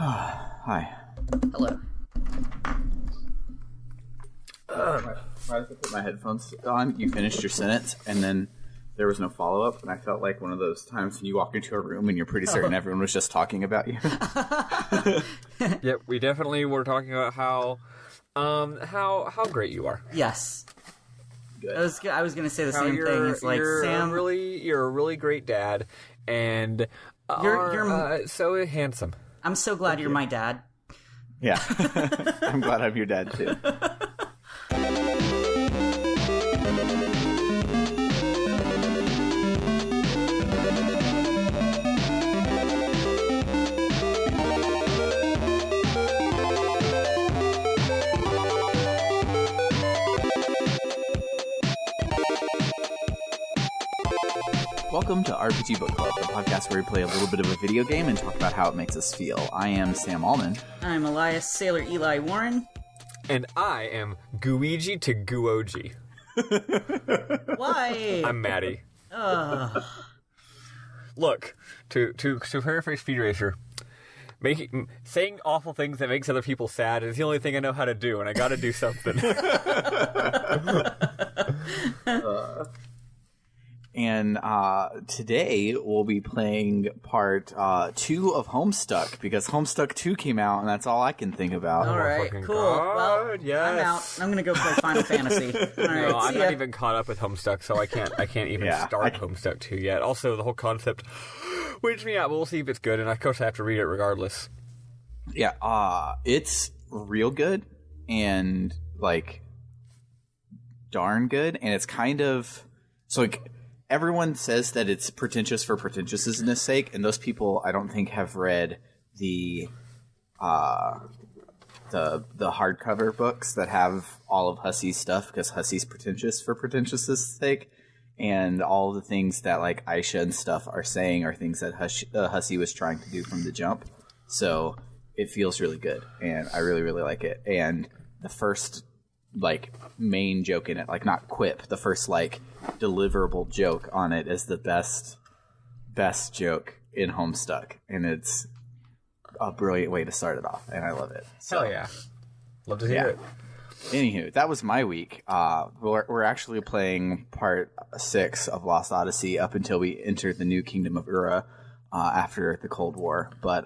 Hi. Hello. Why did I put my headphones on? You finished your sentence, and then there was no follow-up, and I felt like one of those times when you walk into a room and you're pretty certain everyone was just talking about you. Yeah, we definitely were talking about how great you are. Yes. Good. I was going to say the same thing. It's like, you're Sam, you're a really great dad, and you're so handsome. I'm so glad you're my dad. Yeah. I'm glad I'm your dad, too. Welcome to RPG Book Club, the podcast where we play a little bit of a video game and talk about how it makes us feel. I am Sam Allman. I'm Elias Sailor Eli Warren. And I am Guiji to Guoji. Why? I'm Maddie. Look, to paraphrase Speed Racer, saying awful things that makes other people sad is the only thing I know how to do, and I gotta do something. And today we'll be playing part 2 of Homestuck, because Homestuck 2 came out, and that's all I can think about. All right, cool. Well, yes. I'm out. I'm going to go play Final Fantasy. All right, No, I'm see not ya. even caught up with Homestuck, so I can't even start Homestuck 2 yet. Also, the whole concept weirded me out, but we'll see if it's good, and of course I have to read it regardless. Yeah, it's real good, and, like, darn good, and it's kind of... So, like... Everyone says that it's pretentious for pretentiousness' sake, and those people I don't think have read the hardcover books that have all of Hussy's stuff, because Hussy's pretentious for pretentiousness' sake, and all the things that like Aisha and stuff are saying are things that Hussy was trying to do from the jump. So it feels really good, and I really, really like it. And the first like main joke in it, like not quip, the first like deliverable joke on it is the best joke in Homestuck, and it's a brilliant way to start it off, and I love it. So, hell yeah, love to hear it. Anywho, that was my week. We're actually playing part 6 of Lost Odyssey up until we entered the new Kingdom of Ura after the Cold War. But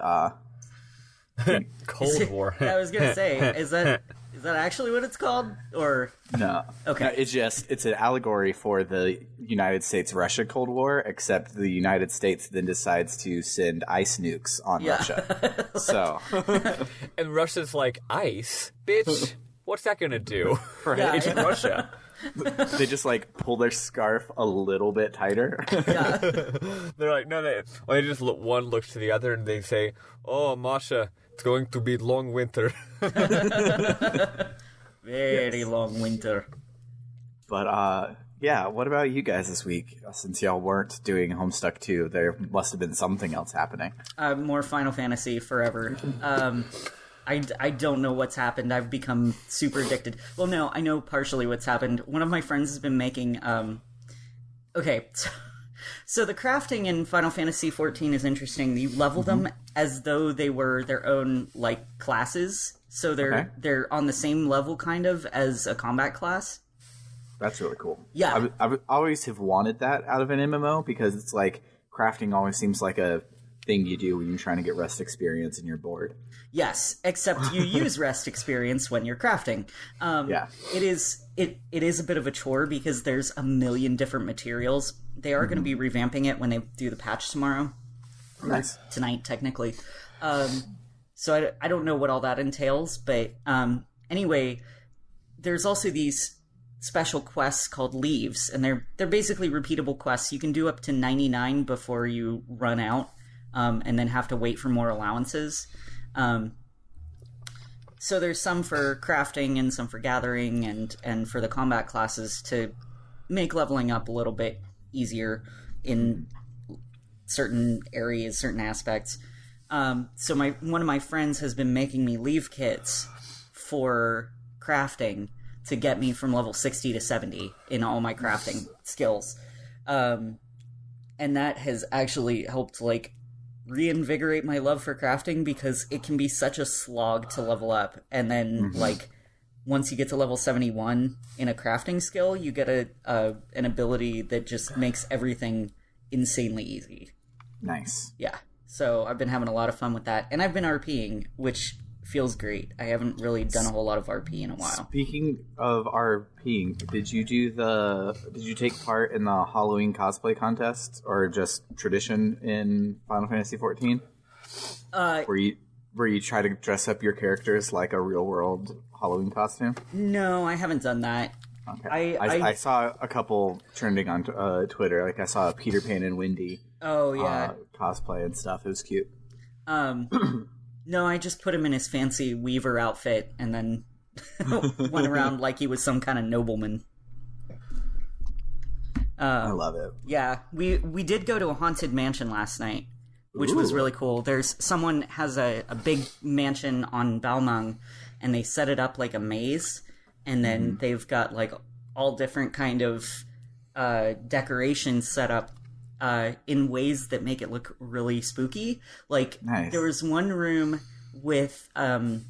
Cold War. I was going to say, is that actually what it's called? Or no. Okay. No, it's an allegory for the United States-Russia Cold War, except the United States then decides to send ice nukes on Russia. So, and Russia's like, ice? Bitch, what's that gonna do? Right. It's Russia. They just like pull their scarf a little bit tighter. Yeah. They're like, no, they just one looks to the other and they say, "Oh, Masha, it's going to be long winter." Very long winter. But yeah, what about you guys this week? Since y'all weren't doing Homestuck 2, there must have been something else happening. More Final Fantasy forever. I don't know what's happened. I've become super addicted. Well, no, I know partially what's happened. One of my friends has been making... Okay, so the crafting in Final Fantasy XIV is interesting. You level them as though they were their own, like, classes. So they're on the same level, kind of, as a combat class. That's really cool. Yeah. I always have wanted that out of an MMO, because it's like, crafting always seems like a thing you do when you're trying to get rest experience and you're bored. Yes, except you use rest experience when you're crafting. Yeah. It is a bit of a chore because there's a million different materials. They are going to be revamping it when they do the patch tomorrow. Nice. Tonight, technically. So I don't know what all that entails, but anyway, there's also these special quests called leaves, and they're basically repeatable quests. You can do up to 99 before you run out, and then have to wait for more allowances. So there's some for crafting and some for gathering and for the combat classes to make leveling up a little bit easier in certain areas, certain aspects. So one of my friends has been making me leave kits for crafting to get me from level 60 to 70 in all my crafting skills. And that has actually helped, like, reinvigorate my love for crafting because it can be such a slog to level up. And then, like, once you get to level 71 in a crafting skill, you get an ability that just makes everything insanely easy. Nice. Yeah. So I've been having a lot of fun with that. And I've been RPing, which feels great. I haven't really done a whole lot of RP in a while. Speaking of RPing, did you take part in the Halloween cosplay contest or just tradition in Final Fantasy XIV? Where you try to dress up your characters like a real world Halloween costume? No, I haven't done that. Okay. I saw a couple trending on Twitter. Like I saw Peter Pan and Wendy. Oh yeah. Cosplay and stuff. It was cute. No, I just put him in his fancy weaver outfit and then went around like he was some kind of nobleman. I love it. Yeah, we did go to a haunted mansion last night, which was really cool. Someone has a big mansion on Balmung, and they set it up like a maze, and then they've got like all different kind of decorations set up in ways that make it look really spooky. Like, nice. There was one room with there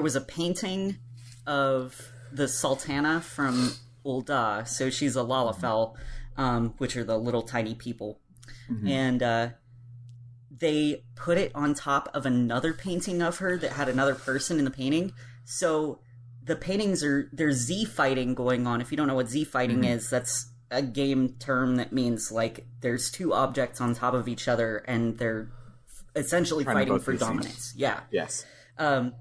was a painting of the Sultana from Ul'dah, so she's a Lalafell, which are the little tiny people. And they put it on top of another painting of her that had another person in the painting. So the paintings there's Z fighting going on. If you don't know what Z fighting is, that's a game term that means like there's two objects on top of each other and they're essentially fighting for dominance. Yeah. Yes. But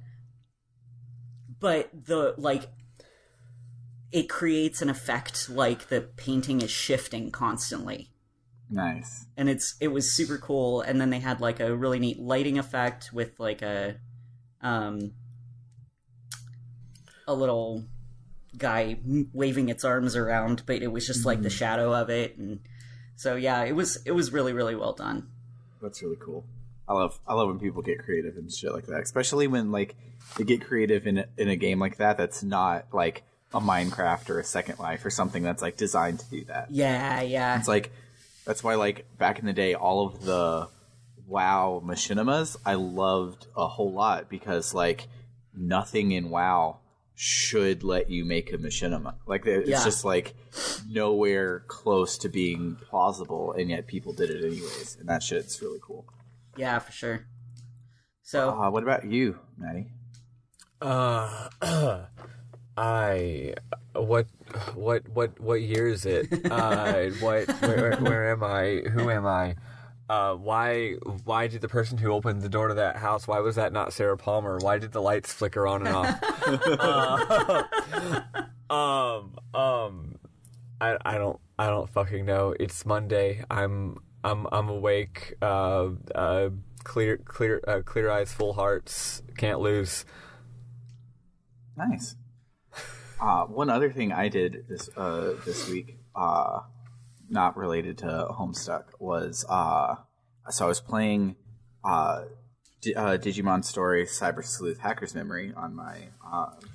it creates an effect like the painting is shifting constantly. Nice. And it was super cool. And then they had like a really neat lighting effect with like a little guy waving its arms around, but it was just like the shadow of it. And so yeah, it was really, really well done. That's really cool. I love when people get creative and shit like that, especially when like they get creative in a game like that that's not like a Minecraft or a Second Life or something that's like designed to do that. Yeah. It's like that's why like back in the day all of the WoW machinimas I loved a whole lot because like nothing in WoW should let you make a machinima. Like it's just like nowhere close to being plausible, and yet people did it anyways, and that shit's really cool. Yeah, for sure. So, what about you, Maddie? What year is it? Where am I? Who am I? Why did the person who opened the door to that house, why was that not Sarah Palmer? Why did the lights flicker on and off? I don't fucking know. It's Monday. I'm awake. Clear eyes, full hearts. Can't lose. Nice. One other thing I did this week, not related to Homestuck, was so I was playing Digimon Story Cyber Sleuth Hacker's Memory on my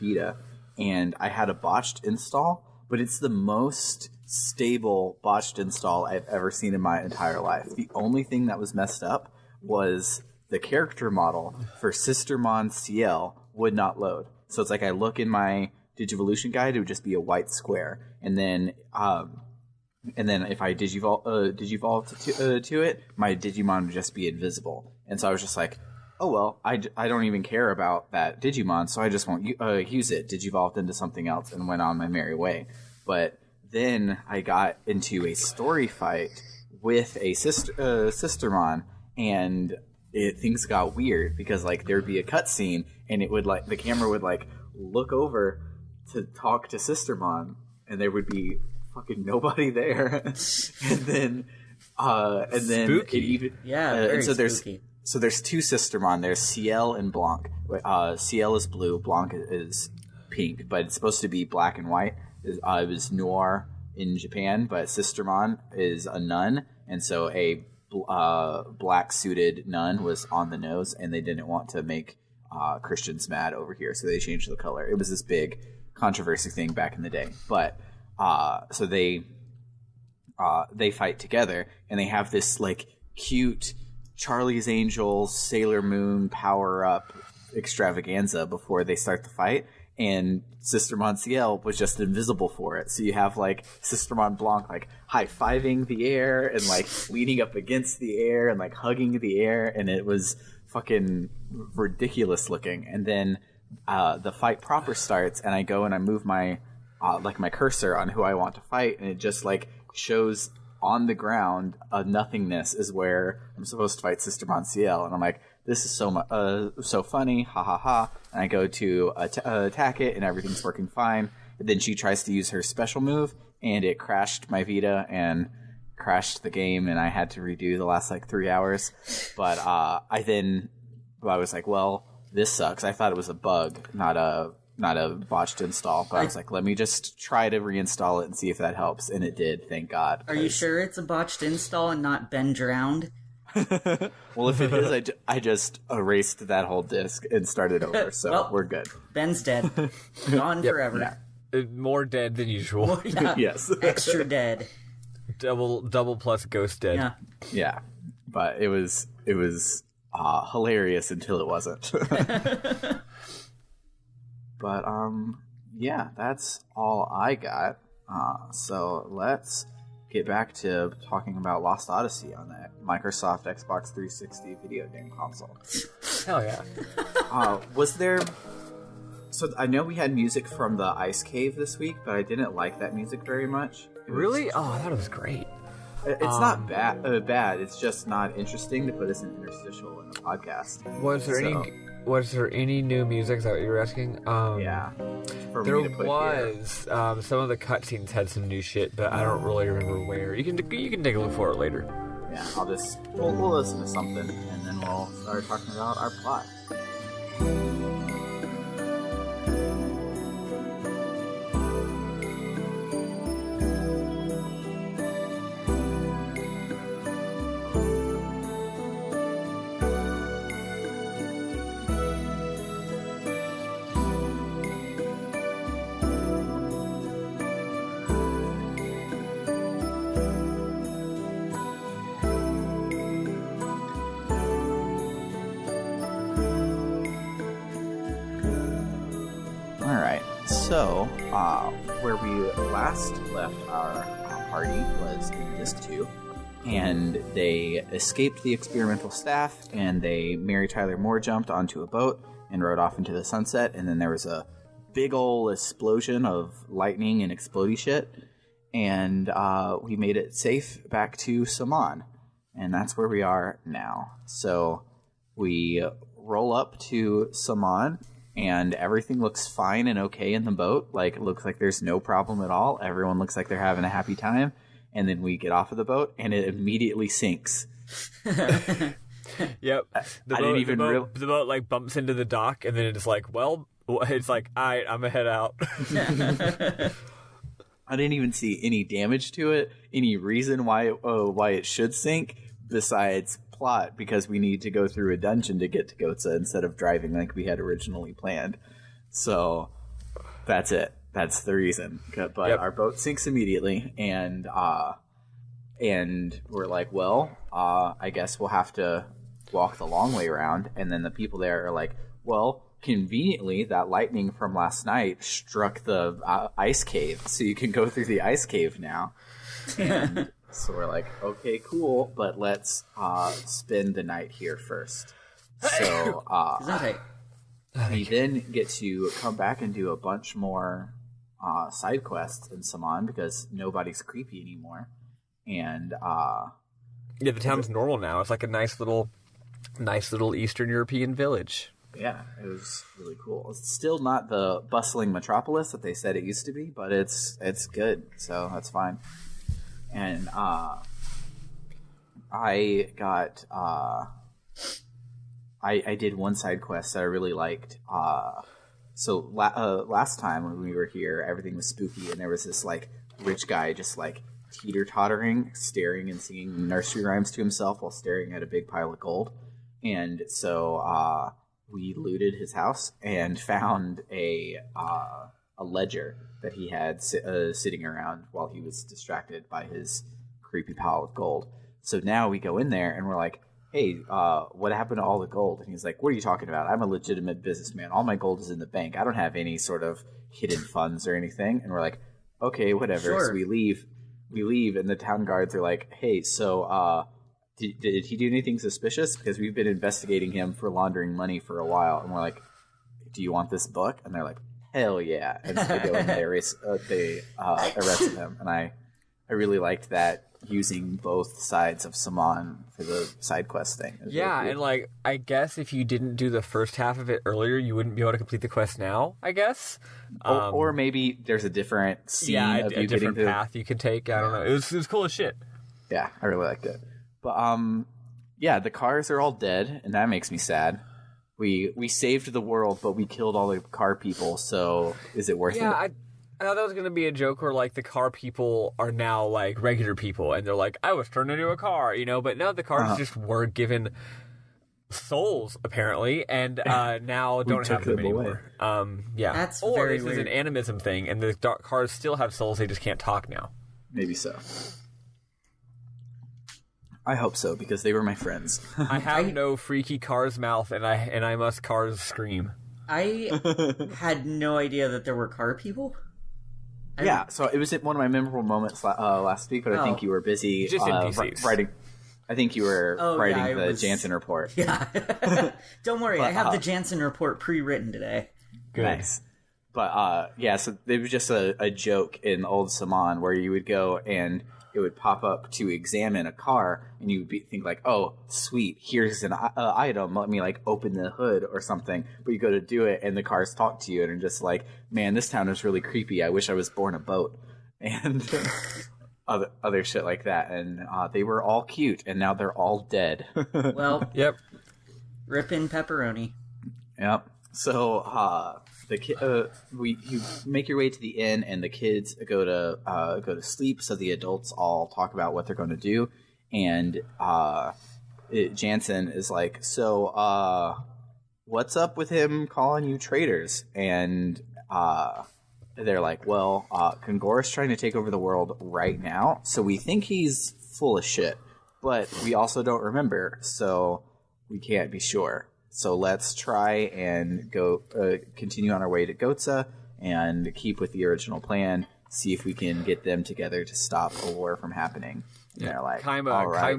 Vita, and I had a botched install, but it's the most stable botched install I've ever seen in my entire life. The only thing that was messed up was the character model for Sistermon CL would not load. So it's like I look in my Digivolution guide, it would just be a white square, and then if I digivolve to it, my Digimon would just be invisible. And so I was just like, oh well, I don't even care about that Digimon, so I just won't use it. Digivolved into something else and went on my merry way. But then I got into a story fight with a Sistermon, and things got weird because like there'd be a cutscene, and it would like the camera would like look over to talk to Sistermon, and there would be fucking nobody there. and then spooky. It even very and so spooky. there's two Sistermon. There's CL and Blanc. CL is blue, Blanc is pink, but it's supposed to be black and white. It was noir in Japan, but Sistermon is a nun, and so a black suited nun was on the nose, and they didn't want to make Christians mad over here, so they changed the color. It was this big controversy thing back in the day, but so they fight together, and they have this like cute Charlie's Angels Sailor Moon power up extravaganza before they start the fight, and Sister Monsiel was just invisible for it. So you have like Sister Mont Blanc like high-fiving the air and like leaning up against the air and like hugging the air, and it was fucking ridiculous looking. And then the fight proper starts, and I go and I move my my cursor on who I want to fight, and it just like shows on the ground a nothingness is where I'm supposed to fight Sister Monsiel, and I'm like, this is so funny, ha ha ha. And I go to attack it, and everything's working fine. And then she tries to use her special move, and it crashed my Vita and crashed the game, and I had to redo the last like 3 hours. But I was like, well, this sucks. I thought it was a bug, not a botched install. But I was like, let me just try to reinstall it and see if that helps, and it did. Thank God. Are you sure it's a botched install and not Ben drowned? Well, if it is, I just erased that whole disk and started over, so well, we're good. Ben's dead. Gone forever. Yeah. More dead than usual. Yeah. Yes. Extra dead. Double plus ghost dead. Yeah. Yeah. But it was hilarious until it wasn't. But yeah, that's all I got. So let's get back to talking about Lost Odyssey on that Microsoft Xbox 360 video game console. Hell yeah. Was there... So I know we had music from the Ice Cave this week, but I didn't like that music very much. Really? Oh, I thought it was great. It's not bad. It's just not interesting to put as an interstitial in a podcast. Was there any new music? Is that what you were asking? Yeah. There was. Some of the cutscenes had some new shit, but I don't really remember where. You can take a look for it later. Yeah, we'll listen to something, and then we'll start talking about our plot. So, where we last left our party was in Disc 2, and they escaped the experimental staff, and Mary Tyler Moore jumped onto a boat and rode off into the sunset, and then there was a big ol' explosion of lightning and explodey shit, and we made it safe back to Saman, and that's where we are now. So, we roll up to Saman, and everything looks fine and okay in the boat. Like, it looks like there's no problem at all. Everyone looks like they're having a happy time. And then we get off of the boat, and it immediately sinks. Yep. The boat like bumps into the dock, and then it's like, well, it's like, all right, I'm gonna head out. I didn't even see any damage to it, any reason why it should sink, besides plot, because we need to go through a dungeon to get to Ghotza instead of driving like we had originally planned. So that's it. That's the reason. But Our boat sinks immediately, and we're like, well, I guess we'll have to walk the long way around. And then the people there are like, well, conveniently, that lightning from last night struck the ice cave, so you can go through the ice cave now. And so we're like, okay, cool, but let's spend the night here first. So we then get to come back and do a bunch more side quests in Saman because nobody's creepy anymore. And the town's normal now. It's like a nice little Eastern European village. Yeah, it was really cool. It's still not the bustling metropolis that they said it used to be, but it's good, so that's fine. And I got I did one side quest that I really liked. So last time when we were here, everything was spooky, and there was this like rich guy just like teeter-tottering, staring and singing nursery rhymes to himself while staring at a big pile of gold. And so we looted his house and found a ledger that he had sitting around while he was distracted by his creepy pile of gold. So now we go in there and we're like, hey, what happened to all the gold? And he's like, what are you talking about? I'm a legitimate businessman. All my gold is in the bank. I don't have any sort of hidden funds or anything. And we're like, okay, whatever. Sure. So we leave, and the town guards are like, hey, so did he do anything suspicious? Because we've been investigating him for laundering money for a while. And we're like, do you want this book? And they're like, hell yeah. And so they go and they arrested him. And I really liked that, using both sides of Saman for the side quest thing. Yeah, really and like, I guess if you didn't do the first half of it earlier, you wouldn't be able to complete the quest now, I guess. Or maybe there's a different scene of you a different getting path you could take. I don't know. It was cool as shit. Yeah, I really liked it. But yeah, the cars are all dead, and that makes me sad. We saved the world, but we killed all the car people. So is it worth it? I thought that was going to be a joke where, like, the car people are now, like, regular people, and they're like, I was turned into a car, you know? But no, the cars just were given souls, apparently, and now don't have them anymore. Yeah. That's or very this weird. is an animism thing, and the cars still have souls, they just can't talk now. Maybe so. I hope so, because they were my friends. I have no freaky car's mouth, and I must cars scream. I had no idea that there were car people. Yeah, so it was one of my memorable moments last week, but I think you were busy Just NPCs. writing. I think you were writing the was... Jansen report. Yeah. Don't worry, I have the Jansen report pre-written today. Good. Nice. But yeah, so it was just a joke in Old Saman where you would go and it would pop up to examine a car, and you would think like, oh, sweet, here's an item, let me like open the hood or something. But you go to do it, and the cars talk to you, and are just like, man, this town is really creepy. I wish I was born a boat, and other shit like that. And they were all cute, and now they're all dead. Well, Yep. Rip in pepperoni. Yep. So you make your way to the inn, and the kids go to sleep. So the adults all talk about what they're going to do, and Jansen is like, "So, what's up with him calling you traitors?" And they're like, "Well, Kangor's trying to take over the world right now, so we think he's full of shit, but we also don't remember, so we can't be sure." So let's try and go continue on our way to Ghotza and keep with the original plan. See if we can get them together to stop a war from happening. And they're like, Kaim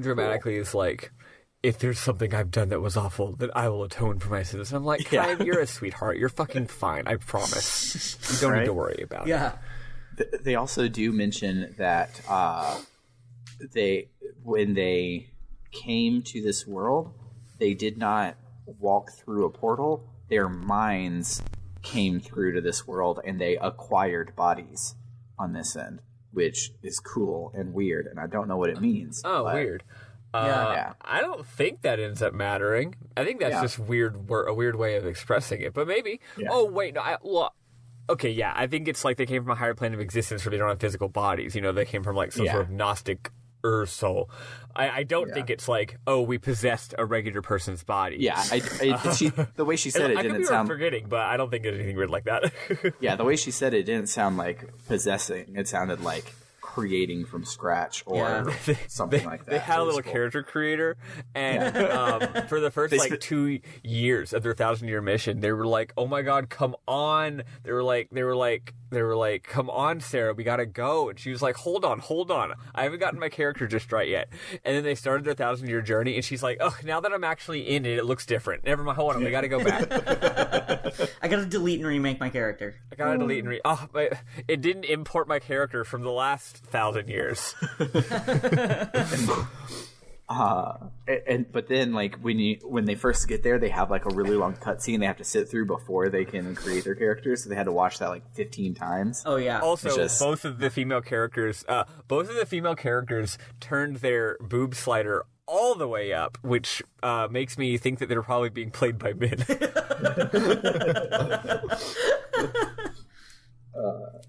dramatically is like, if there's something I've done that was awful, then I will atone for my sins. And I'm like, Kaim, you're a sweetheart. You're fucking fine. I promise. You don't need to worry about it. Yeah. They also do mention that when they came to this world, they did not walk through a portal. Their minds came through to this world, and they acquired bodies on this end, which is cool and weird, and I don't know what it means. Oh, weird. Yeah. I don't think that ends up mattering. I think that's just a weird way of expressing it, but maybe. Yeah. Oh, wait, no, okay, yeah, I think it's like they came from a higher plane of existence where they don't have physical bodies. You know, they came from like some sort of Gnostic soul. I don't think it's like, oh, we possessed a regular person's body. Yeah, the way she said it didn't sound... I'm forgetting, but I don't think there's anything weird like that. Yeah, the way she said it didn't sound like possessing. It sounded like creating from scratch or something like that. They had a little character creator, and for the first 2 years of their 1,000-year mission, they were like, "Oh my god, come on!" They were like, "Come on, Sarah, we gotta go." And she was like, "Hold on, I haven't gotten my character just right yet." And then they started their 1,000-year journey, and she's like, "Oh, now that I'm actually in it, it looks different. Never mind, hold on, we gotta go back." I gotta delete and remake my character. It didn't import my character from the last 1,000 years. But then like when they first get there, they have like a really long cutscene they have to sit through before they can create their characters, so they had to watch that like 15 times. Oh yeah. Also, both of the female characters turned their boob slider all the way up, which makes me think that they're probably being played by men.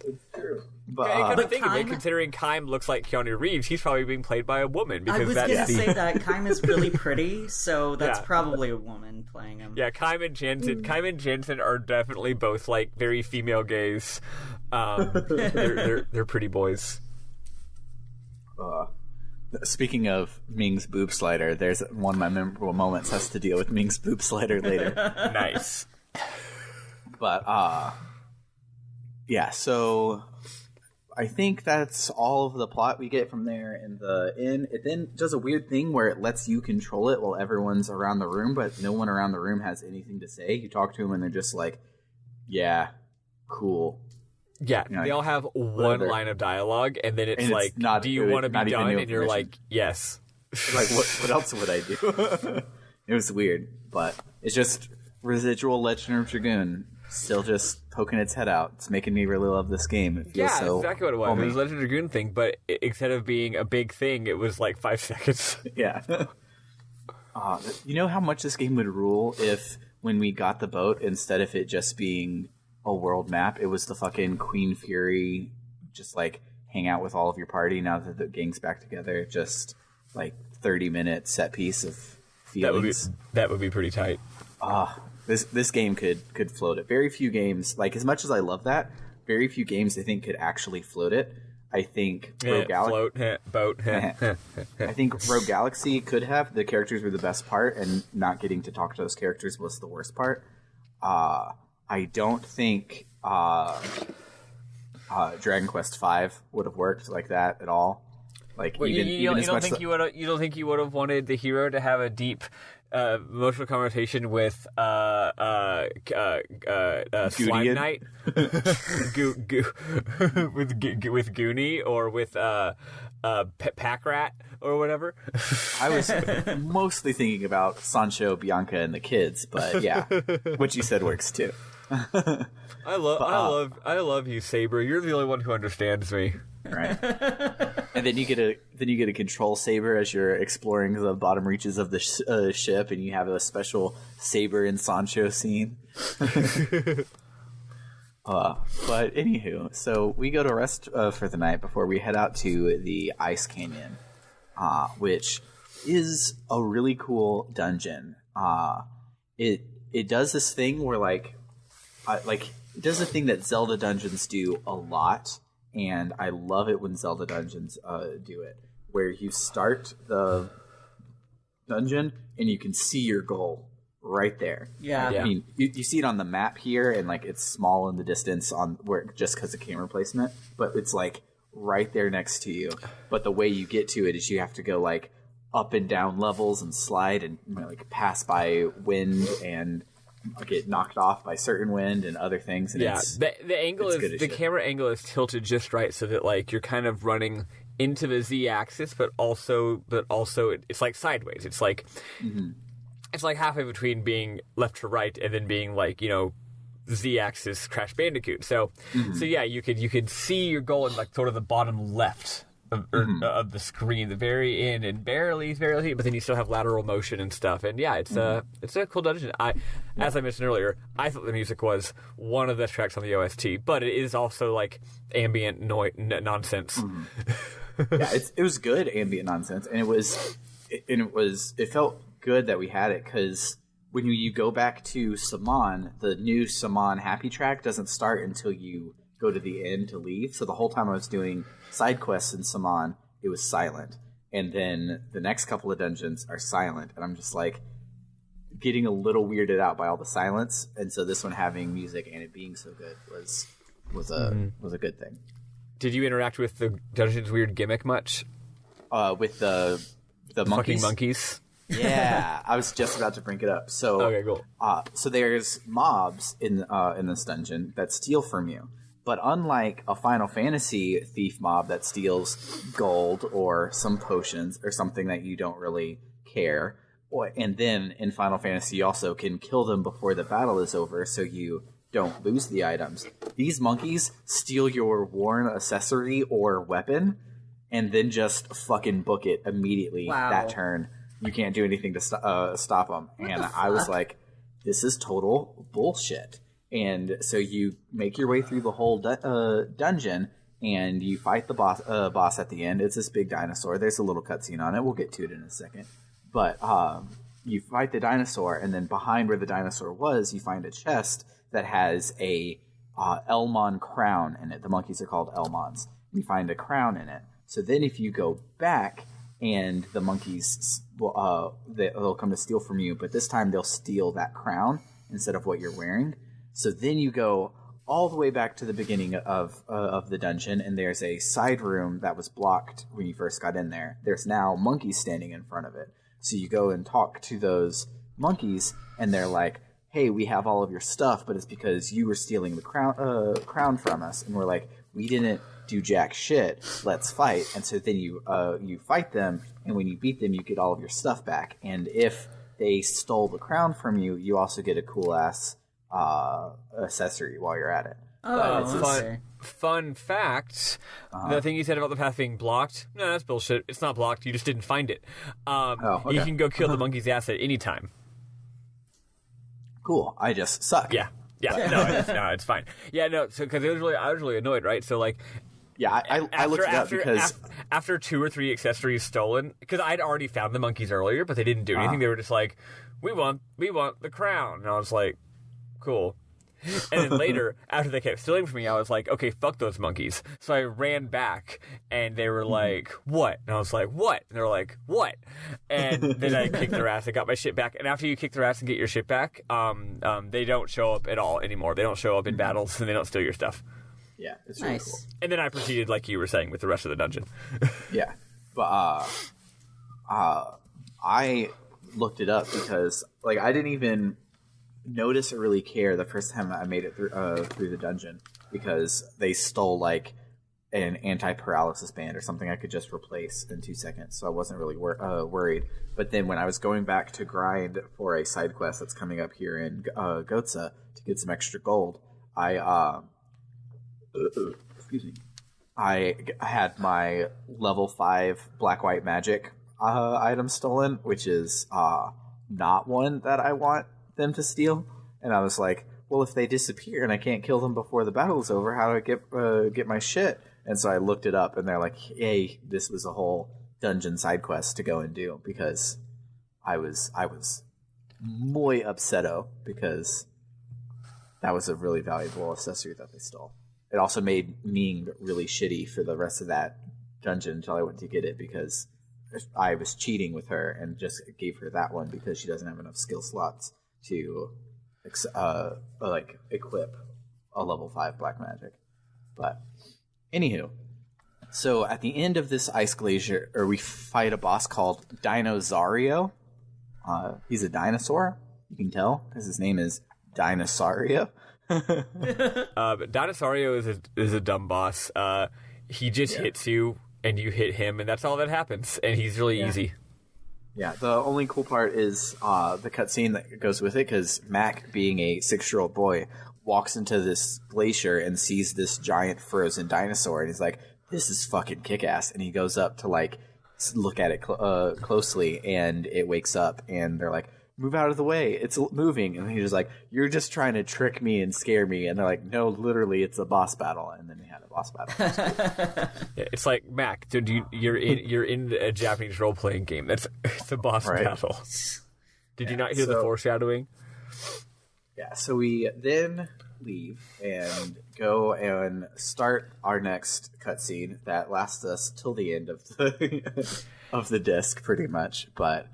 It's true. But think of it, considering Kaim looks like Keanu Reeves, he's probably being played by a woman. Because I was going to say that Kaim is really pretty, so that's probably a woman playing him. Yeah, Kaim and Jansen are definitely both like very female gaze. They're pretty boys. Speaking of Ming's boob slider, there's one of my memorable moments has to deal with Ming's boob slider later. Nice. But, yeah, so I think that's all of the plot we get from there in the inn. It then does a weird thing where it lets you control it while everyone's around the room, but no one around the room has anything to say. You talk to them and they're just like, yeah, cool. Yeah, You know, they all have one line of dialogue, and then it's like, do you want to be done? And you're like, yes. Like, what else would I do? It was weird, but it's just residual Legend of Dragoon still just poking its head out. It's making me really love this game. It feels so exactly what it was. homey. It was a Legend of Dragoon thing, but instead of being a big thing, it was like 5 seconds. Yeah. You know how much this game would rule if, when we got the boat, instead of it just being a world map, it was the fucking Queen Fury, just like hang out with all of your party now that the gang's back together, just like 30-minute set piece of feelings. That would be pretty tight. This game could float it. Very few games, like as much as I love that, very few games I think could actually float it. I think Rogue Galaxy boat. I think Rogue Galaxy could have. The characters were the best part, and not getting to talk to those characters was the worst part. I don't think Dragon Quest V would have worked like that at all. Like, Well, you don't think you would have wanted the hero to have a deep emotional conversation with Slime Knight, with Goonie, or with Pack Rat or whatever. I was mostly thinking about Sancho, Bianca, and the kids, but yeah, what you said works too. I love you, Saber. You're the only one who understands me. Right. And then you get a control Saber as you're exploring the bottom reaches of the ship, and you have a special Saber and Sancho scene. But anywho, so we go to rest for the night before we head out to the Ice Canyon, which is a really cool dungeon. It does this thing where it does a thing that Zelda dungeons do a lot, and I love it when Zelda dungeons do it, where you start the dungeon and you can see your goal right there. Yeah. I mean, you see it on the map here, and it's small in the distance just because of camera placement, but it's right there next to you. But the way you get to it is you have to go up and down levels and slide and pass by wind and get knocked off by certain wind and other things. And the angle is the camera angle is tilted just right so that you're kind of running into the z-axis, but also it's sideways. It's it's halfway between being left to right and then being z-axis Crash Bandicoot. So yeah, you could see your goal in sort of the bottom left of the screen, the very end, and barely, but then you still have lateral motion and stuff. And yeah, it's a cool dungeon. As I mentioned earlier, I thought the music was one of the tracks on the OST, but it is also ambient nonsense. Yeah, it was good ambient nonsense, and it felt good that we had it, because when you go back to Saman, the new Saman happy track doesn't start until you go to the end to leave. So the whole time I was doing side quests in Saman, it was silent, and then the next couple of dungeons are silent, and I'm just getting a little weirded out by all the silence. And so this one having music and it being so good was a good thing. Did you interact with the dungeon's weird gimmick much? With the monkeys? Fucking monkeys. Yeah, I was just about to bring it up. So okay, cool. So there's mobs in this dungeon that steal from you. But unlike a Final Fantasy thief mob that steals gold or some potions or something that you don't really care, and then in Final Fantasy you also can kill them before the battle is over so you don't lose the items. These monkeys steal your worn accessory or weapon and then just fucking book it immediately that turn. You can't do anything to stop them. And I was like, this is total bullshit. And so you make your way through the whole dungeon, and you fight the boss at the end. It's this big dinosaur. There's a little cutscene on it. We'll get to it in a second. But you fight the dinosaur, and then behind where the dinosaur was, you find a chest that has a Elmon crown in it. The monkeys are called Elmons. You find a crown in it. So then if you go back and the monkeys they'll come to steal from you, but this time they'll steal that crown instead of what you're wearing. So then you go all the way back to the beginning of the dungeon, and there's a side room that was blocked when you first got in there. There's now monkeys standing in front of it. So you go and talk to those monkeys, and they're like, hey, we have all of your stuff, but it's because you were stealing the crown from us. And we're like, we didn't do jack shit. Let's fight. And so then you fight them, and when you beat them, you get all of your stuff back. And if they stole the crown from you, you also get a cool-ass accessory while you're at it. Fun fact, the thing you said about the path being blocked, no, that's bullshit. It's not blocked. You just didn't find it. Okay. You can go kill the monkey's ass at any time. Cool. I just suck. Yeah. No, it's fine. Yeah, no, so because I was really annoyed, right? So like, yeah, I looked it up because after 2 or 3 accessories stolen, because I'd already found the monkeys earlier, but they didn't do anything. They were just like, we want the crown, and I was like, cool. And then later, after they kept stealing from me, I was like, okay, fuck those monkeys. So I ran back, and they were like, what? And I was like, what? And they were like, what? And then I kicked their ass. I got my shit back. And after you kick their ass and get your shit back, they don't show up at all anymore. They don't show up in battles, and they don't steal your stuff. Yeah, it's really cool. And then I proceeded, like you were saying, with the rest of the dungeon. Yeah, but I looked it up because, like, I didn't even notice or really care the first time I made it through the dungeon, because they stole like an anti-paralysis band or something I could just replace in 2 seconds, so I wasn't really worried. But then when I was going back to grind for a side quest that's coming up here in Ghotza to get some extra gold, I had my level 5 black-white magic item stolen, which is not one that I want them to steal. And I was like, well, if they disappear and I can't kill them before the battle is over, how do I get my shit? And so I looked it up, and they're like, hey, this was a whole dungeon side quest to go and do, because I was muy upsetto, because that was a really valuable accessory that they stole. It also made me really shitty for the rest of that dungeon until I went to get it, because I was cheating with her and just gave her that one because she doesn't have enough skill slots to equip a level 5 black magic. But anywho, so at the end of this ice glacier, we fight a boss called Dinosario. He's a dinosaur, you can tell, because his name is Dinosaurio. But Dinosario is a dumb boss. He just hits you, and you hit him, and that's all that happens. And he's really easy. Yeah, the only cool part is the cutscene that goes with it, because Mac, being a 6-year-old boy, walks into this glacier and sees this giant frozen dinosaur, and he's like, this is fucking kick-ass. And he goes up to, like, look at it closely, and it wakes up, and they're like, move out of the way, it's moving. And he's just like, you're just trying to trick me and scare me. And they're like, no, literally, it's a boss battle. And then they had a boss battle. It's like, Mac, dude, you're in a Japanese role-playing game. It's a boss battle. Did you not hear the foreshadowing? Yeah, so we then leave and go and start our next cutscene that lasts us till the end of the of the disc, pretty much. But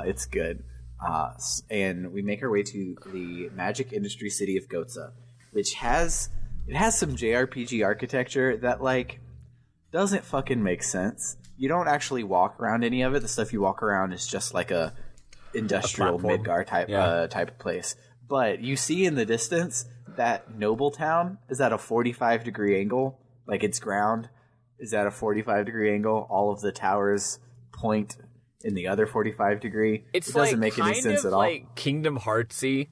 it's good. And we make our way to the magic industry city of Ghotza, which has some JRPG architecture that, like, doesn't fucking make sense. You don't actually walk around any of it. The stuff you walk around is just like a industrial Midgar type of place. But you see in the distance that Noble Town is at a 45-degree angle, like its ground is at a 45-degree angle. All of the towers point in the other 45-degree. It doesn't make any sense at all. It's like Kingdom Heartsy.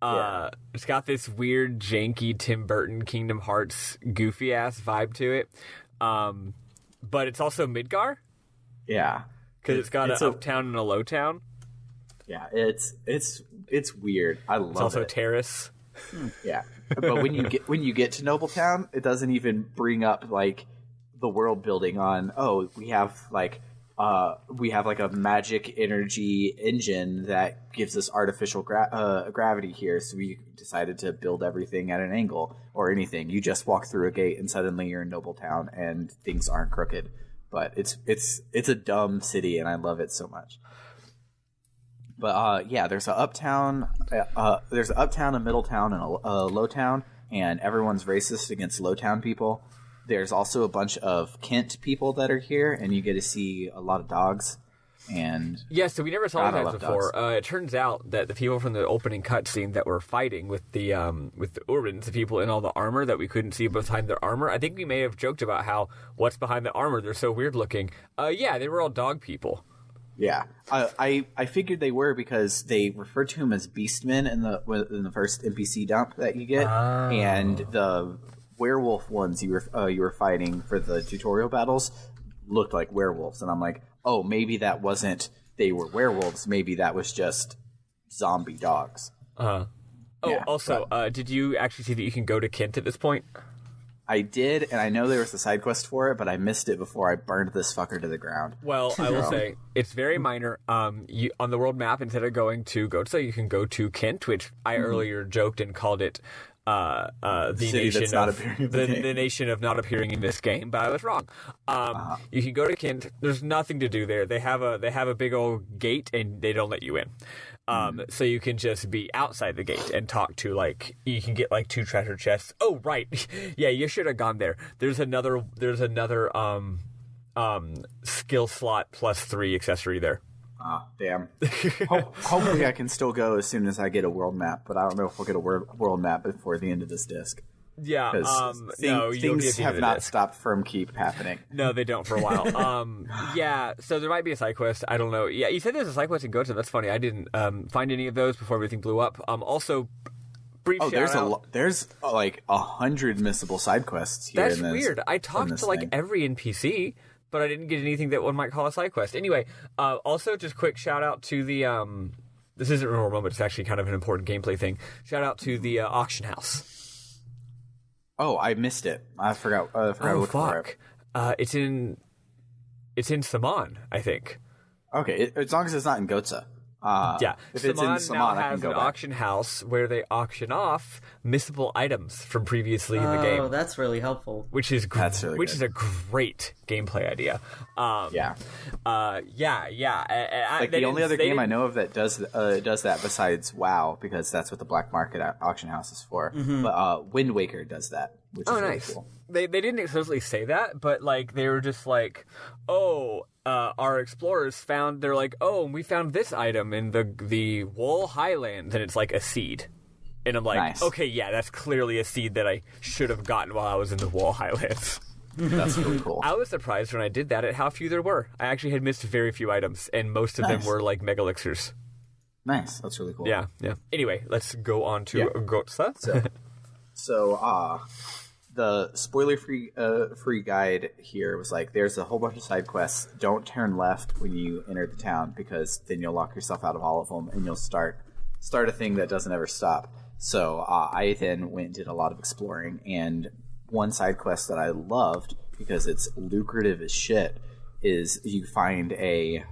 It's got this weird, janky Tim Burton Kingdom Hearts goofy ass vibe to it. But it's also Midgar. Yeah, because it's got an uptown and a low town. Yeah, it's weird. I love it. It's also Terrace. Yeah, but when you get to Nobletown, it doesn't even bring up like the world building on. Oh, we have like a magic energy engine that gives us artificial gravity here, so we decided to build everything at an angle or anything. You just walk through a gate and suddenly you're in Nobletown and things aren't crooked. but it's a dumb city, and I love it so much. But yeah, there's an uptown, a middle town, and a low town, and everyone's racist against low town people. There's also a bunch of Kent people that are here, and you get to see a lot of dogs. And yeah, so we never saw these guys before. Dogs. It turns out that the people from the opening cutscene that were fighting with the Urans, the people in all the armor that we couldn't see behind their armor, I think we may have joked about how what's behind the armor, they're so weird looking. Yeah, they were all dog people. Yeah, I figured they were because they referred to him as Beastmen in the first NPC dump that you get, and the werewolf ones you were fighting for the tutorial battles looked like werewolves, and I'm like, oh, maybe that wasn't they were werewolves. Maybe that was just zombie dogs. Oh, yeah, also, did you actually see that you can go to Kent at this point? I did, and I know there was a side quest for it, but I missed it before I burned this fucker to the ground. Well, I will say, it's very minor. You, on the world map, instead of going to Ghotza, you can go to Kent, which I earlier joked and called it the nation of not appearing in this game, but I was wrong. You can go to Kent. There's nothing to do there. They have a big old gate, and they don't let you in. So you can just be outside the gate and talk to, like, you can get like 2 treasure chests. Oh, right. Yeah, you should have gone there. There's another skill slot +3 accessory there. Ah, damn. Hopefully I can still go as soon as I get a world map, but I don't know if we'll get a world map before the end of this disc. Yeah, things have not stopped from keep happening. No, they don't for a while. Yeah, so there might be a side quest. I don't know. Yeah, you said there's a side quest in Ghotza. That's funny. I didn't find any of those before everything blew up. Also, brief shout out. There's like 100 missable side quests here. That's weird. I talked to like every NPC, but I didn't get anything that one might call a side quest. Anyway, also just quick shout out to the this isn't a real moment. It's actually kind of an important gameplay thing. Shout out to the auction house. Oh, I missed it. I forgot to look for it. It's in Saman, I think. Okay, as long as it's not in Ghotza. Yeah, if Saman it's in Saman, now I can has go an back. auction house where they auction off missable items from previously in the game. Oh, that's really helpful. Which is That's really which good. is a great gameplay idea. Yeah. Like The only other game I know of that does that besides WoW, because that's what the black market auction house is for. But Wind Waker does that, which is really cool. They didn't explicitly say that, but like they were just like, our explorers found. They're like, we found this item in the Wool Highlands, and it's like a seed. And I'm like, Nice. okay, yeah, that's clearly a seed that I should have gotten while I was in the Wool Highlands. That's really cool. I was surprised when I did that at how few there were. I actually had missed very few items, and most of them were like megalixirs. Nice. That's really cool. Yeah. Anyway, let's go on to Ghotza. So the spoiler-free guide here was like, there's a whole bunch of side quests. Don't turn left when you enter the town, because then you'll lock yourself out of all of them, and you'll start a thing that doesn't ever stop. So I then went and did a lot of exploring, and one side quest that I loved, because it's lucrative as shit, is you find a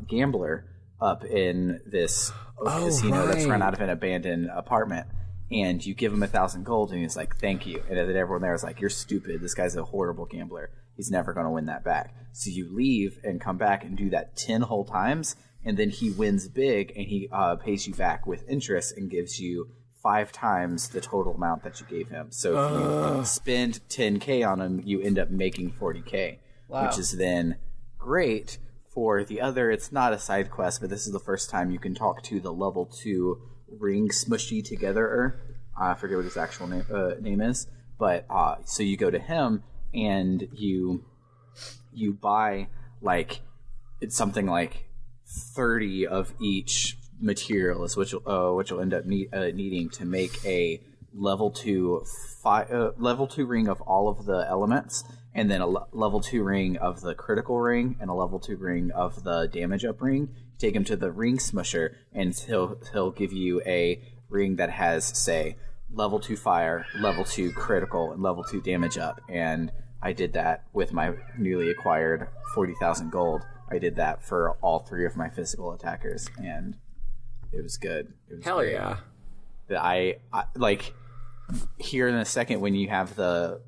gambler up in this casino that's run out of an abandoned apartment. And you give him 1,000 gold, and he's like, thank you. And then everyone there is like, you're stupid. This guy's a horrible gambler. He's never going to win that back. So you leave and come back and do that 10 whole times, and then he wins big, and he pays you back with interest and gives you 5 times the total amount that you gave him. So if you spend 10K on him, you end up making 40K, which is then great for the other. It's not a side quest, but this is the first time you can talk to the level 2 ring smushy together. I forget what his actual name is, but so you go to him and you buy like it's something like 30 of each material, is which you'll end up needing to make a level 2 ring of all of the elements, and then a level 2 ring of the critical ring, and a level 2 ring of the damage up ring. Take him to the ring smusher, and he'll give you a ring that has, say, level 2 fire, level 2 critical, and level 2 damage up. And I did that with my newly acquired 40,000 gold. I did that for all 3 of my physical attackers, and it was good. It was Hell great. yeah. I like here in a second when you have the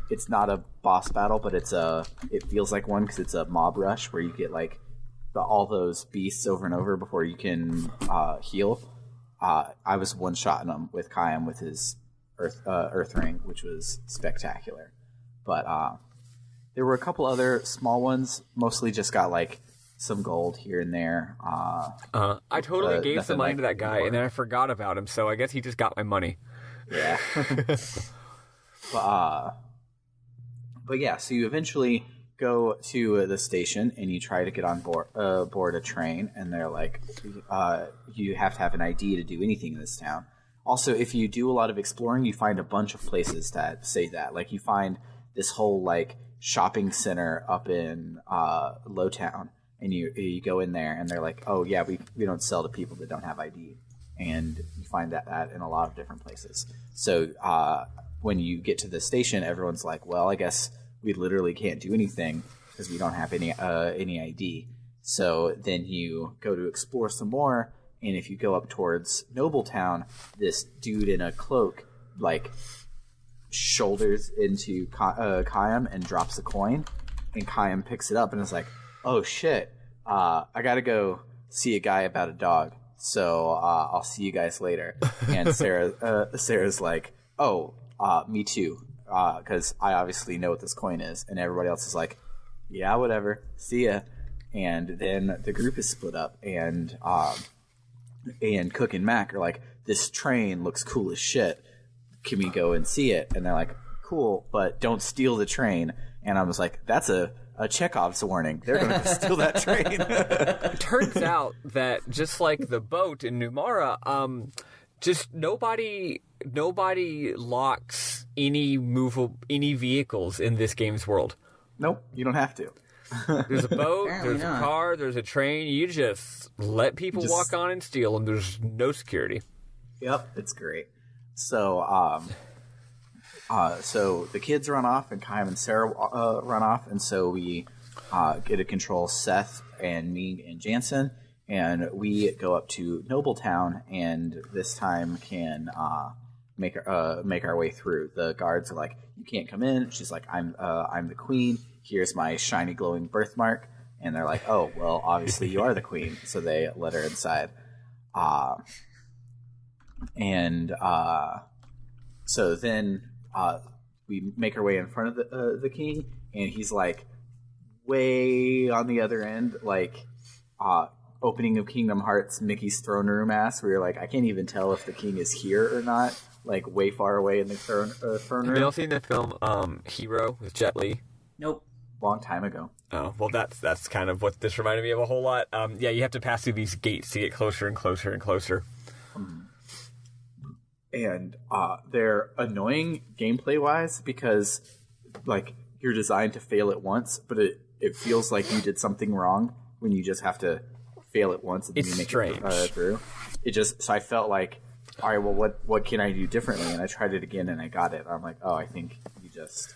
it's not a boss battle, but it feels like one because it's a mob rush where you get like all those beasts over and over before you can heal. I was one-shotting him with Kayam with his earth ring, which was spectacular. But there were a couple other small ones, mostly just got like some gold here and there. I totally gave some money to that guy, and then I forgot about him, so I guess he just got my money. Yeah. But yeah, so you eventually go to the station and you try to get on board a train, and they're like, you have to have an ID to do anything in this town. Also, if you do a lot of exploring, you find a bunch of places that say that. Like, you find this whole like shopping center up in Lowtown, and you go in there, and they're like, oh yeah, we don't sell to people that don't have ID, and you find that in a lot of different places. So when you get to the station, everyone's like, well, I guess we literally can't do anything because we don't have any ID. So then you go to explore some more, and if you go up towards Nobletown, this dude in a cloak like shoulders into Kayam and drops a coin, and Kayam picks it up and is like, oh shit, I gotta go see a guy about a dog, so I'll see you guys later. And Sarah's like, oh, me too, because I obviously know what this coin is. And everybody else is like, yeah, whatever, see ya. And then the group is split up, and Cook and Mac are like, this train looks cool as shit, can we go and see it? And they're like, cool, but don't steal the train. And I was like, that's a Chekhov's warning. They're going to steal that train. It turns out that just like the boat in Numara, just nobody locks any vehicles in this game's world. Nope, you don't have to. There's a boat, there's a car, there's a train. You just let people walk on and steal them. There's no security. Yep, it's great. So, so the kids run off, and Kayam and Sarah run off, and so we get to control Seth and Ming and Jansen, and we go up to Nobletown, and this time can make our way through. The guards are like, you can't come in. She's like, I'm the queen. Here's my shiny glowing birthmark. And they're like, oh, well, obviously you are the queen. So they let her inside. So then we make our way in front of the king, and he's like way on the other end, like opening of Kingdom Hearts Mickey's throne room ass, where you're like, I can't even tell if the king is here or not, like way far away in the throne room. Have you all seen the film Hero with Jet Li? Nope. Long time ago. Oh, well, that's kind of what this reminded me of a whole lot. Yeah, you have to pass through these gates to get closer and closer and closer. And they're annoying gameplay-wise because, like, you're designed to fail it once, but it feels like you did something wrong when you just have to fail it once and then you make it through. So I felt like, all right, well, what can I do differently? And I tried it again, and I got it. I'm like, oh, I think it's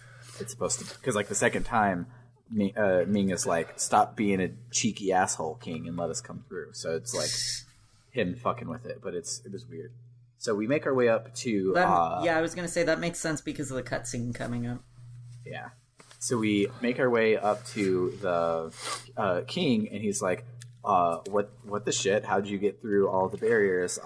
supposed to, because like the second time, Ming is like, stop being a cheeky asshole, king, and let us come through. So it's like him fucking with it, but it was weird. So we make our way up to... yeah, I was going to say that makes sense because of the cutscene coming up. Yeah. So we make our way up to the king, and he's like, what the shit? How'd you get through all the barriers?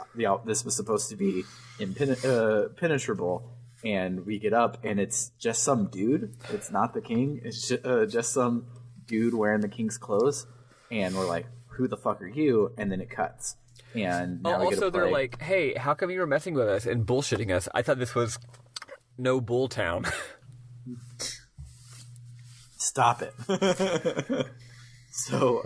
This was supposed to be impenetrable. And we get up, and it's just some dude. It's not the king. It's just some dude wearing the king's clothes. And we're like, who the fuck are you? And then it cuts. And now also they're like, hey, how come you were messing with us and bullshitting us? I thought this was No Bull Town. Stop it. So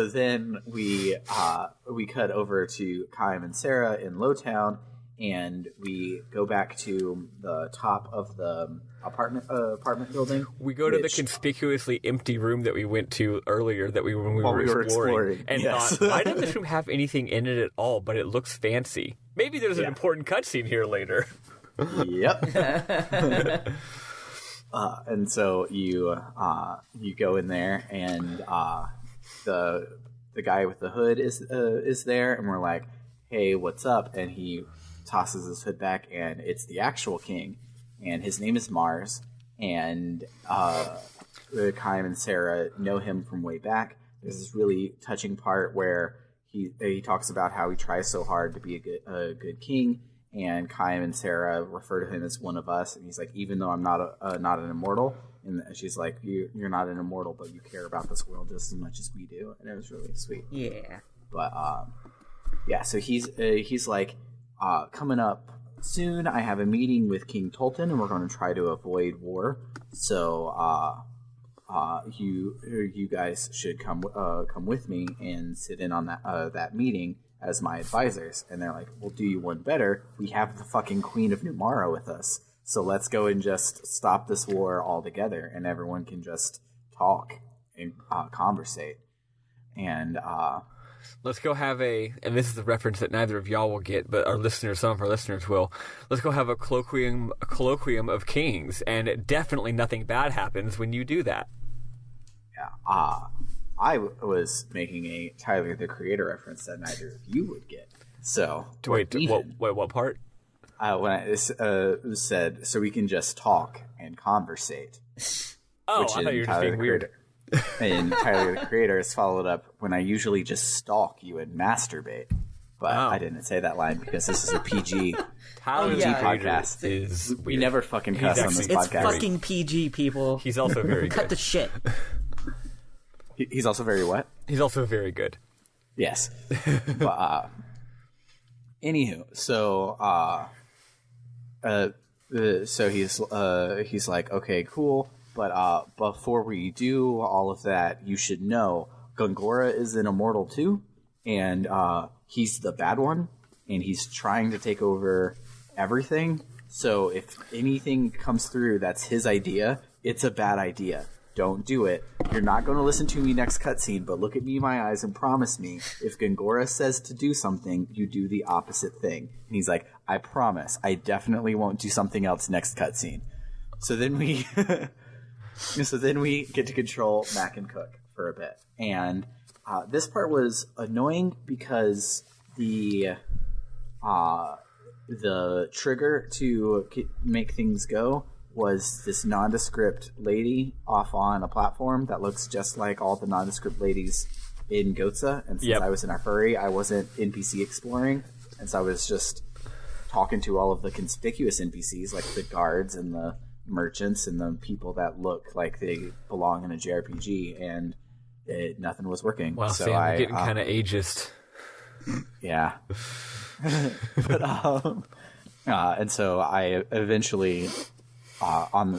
then we cut over to Kayam and Sarah in Lowtown, and we go back to the top of the apartment building. We go to the conspicuously empty room that we went to earlier when we were exploring. And thought, why doesn't this room have anything in it at all, but it looks fancy? Maybe there's an important cutscene here later. Yep. And so you go in there, and the guy with the hood is there, and we're like, hey, what's up? And he tosses his hood back, and it's the actual king. and his name is Mars. And Chaim and Sarah know him from way back. There's this really touching part where he talks about how he tries so hard to be a good king, and Chaim and Sarah refer to him as one of us, and he's like, even though I'm not an immortal, and she's like, you're not an immortal, but you care about this world just as much as we do, and it was really sweet. Yeah. But yeah, so he's like, coming up soon, I have a meeting with King Tolton, and we're going to try to avoid war. So you guys should come with me and sit in on that meeting as my advisors. And they're like, we'll do you one better. We have the fucking Queen of Numara with us. So let's go and just stop this war altogether, and everyone can just talk and conversate. And let's go have and this is a reference that neither of y'all will get, but some of our listeners will. Let's go have a colloquium of kings, and definitely nothing bad happens when you do that. Yeah. I was making a Tyler the Creator reference that neither of you would get. So wait, what part? When I said, so we can just talk and conversate. Oh, I thought you were just being weird. And Tyler the Creator is followed up, when I usually just stalk you and masturbate. But I didn't say that line because this is a PG podcast. We never fucking cuss on this podcast. It's fucking PG, people. He's also very good. Cut the shit. He's also very what? He's also very good. Yes. But, anywho, so he's like, okay, cool. But before we do all of that, you should know Gongora is an immortal too, and he's the bad one, and he's trying to take over everything. So if anything comes through that's his idea, it's a bad idea. Don't do it. You're not going to listen to me next cutscene, but look at me in my eyes and promise me if Gongora says to do something, you do the opposite thing. And he's like, I promise. I definitely won't do something else next cutscene. So then we get to control Mac and Cook for a bit. And this part was annoying because the trigger to make things go was this nondescript lady off on a platform that looks just like all the nondescript ladies in Ghotza. And since I was in a hurry, I wasn't NPC exploring. And so I was just talking to all of the conspicuous NPCs, like the guards and the merchants and the people that look like they belong in a JRPG, and nothing was working. Wow, so Sam, you're getting kind of ageist. Yeah. But, and so I eventually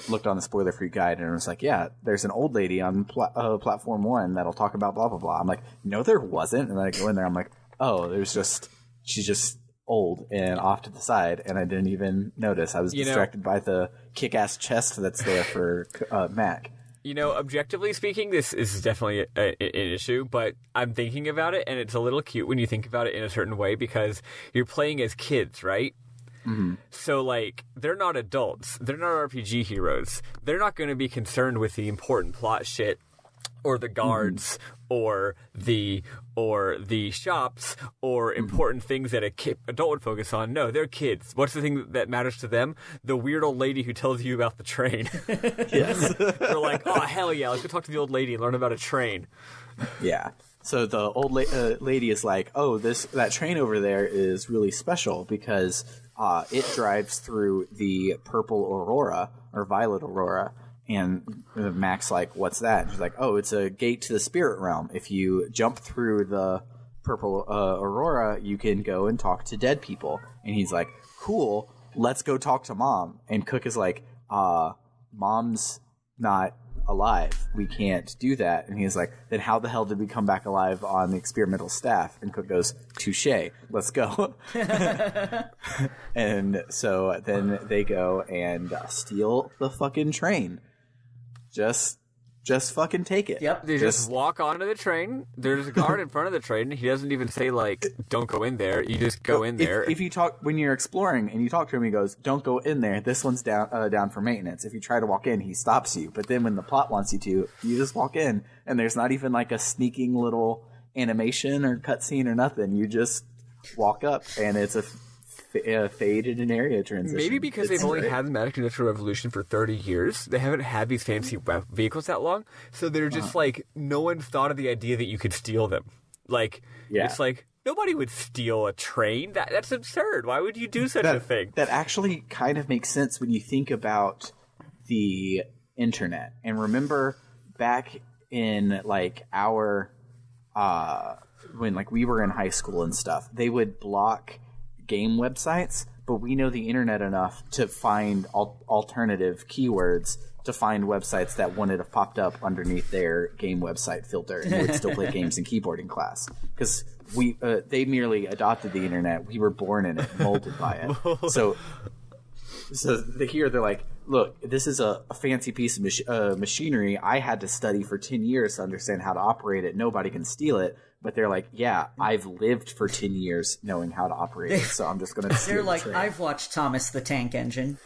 looked on the spoiler-free guide, and it was like, yeah, there's an old lady on platform 1 that'll talk about blah, blah, blah. I'm like, no, there wasn't. And then I go in there, I'm like, oh, she's just old and off to the side, and I didn't even notice. I was distracted by the kick-ass chest that's there for Mac. Objectively speaking, this is definitely an issue, but I'm thinking about it, and it's a little cute when you think about it in a certain way, because you're playing as kids, right? Mm-hmm. So, they're not adults. They're not RPG heroes. They're not going to be concerned with the important plot shit, or the guards, or the shops, or important things that a adult would focus on. No, they're kids. What's the thing that matters to them? The weird old lady who tells you about the train. Yes. They're like, oh, hell yeah, let's go talk to the old lady and learn about a train. Yeah. So the old lady is like, oh, that train over there is really special because it drives through the purple aurora, or violet aurora. And Mac's like, what's that? And she's like, oh, it's a gate to the spirit realm. If you jump through the purple aurora, you can go and talk to dead people. And he's like, cool, let's go talk to Mom. And Cook is like, Mom's not alive. We can't do that. And he's like, then how the hell did we come back alive on the experimental staff? And Cook goes, touche, let's go. And so then they go and steal the fucking train. Just fucking take it. Yep. They just walk onto the train. There's a guard in front of the train. He doesn't even say, don't go in there. You just go in there. If you talk, when you're exploring and you talk to him, he goes, don't go in there. This one's down for maintenance. If you try to walk in, he stops you. But then when the plot wants you to, you just walk in. And there's not even a sneaking little animation or cutscene or nothing. You just walk up, and it's a fade in an area transition. Maybe because they've only had the Magic Industrial Revolution for 30 years. They haven't had these fancy vehicles that long. So they're just like, no one thought of the idea that you could steal them. Like, it's like, nobody would steal a train. That's absurd. Why would you do such a thing? That actually kind of makes sense when you think about the internet. And remember back in like our when like we were in high school and stuff, they would block game websites, but we know the internet enough to find alternative keywords to find websites that wouldn't have popped up underneath their game website filter and would still play games in keyboarding class, because they merely adopted the internet. We were born in it, molded by it. So they're like, look, this is a fancy piece of machinery. I had to study for 10 years to understand how to operate it. Nobody can steal it. But they're like, yeah, I've lived for 10 years knowing how to operate it, so I'm just going to steal They're like, train. I've watched Thomas the Tank Engine.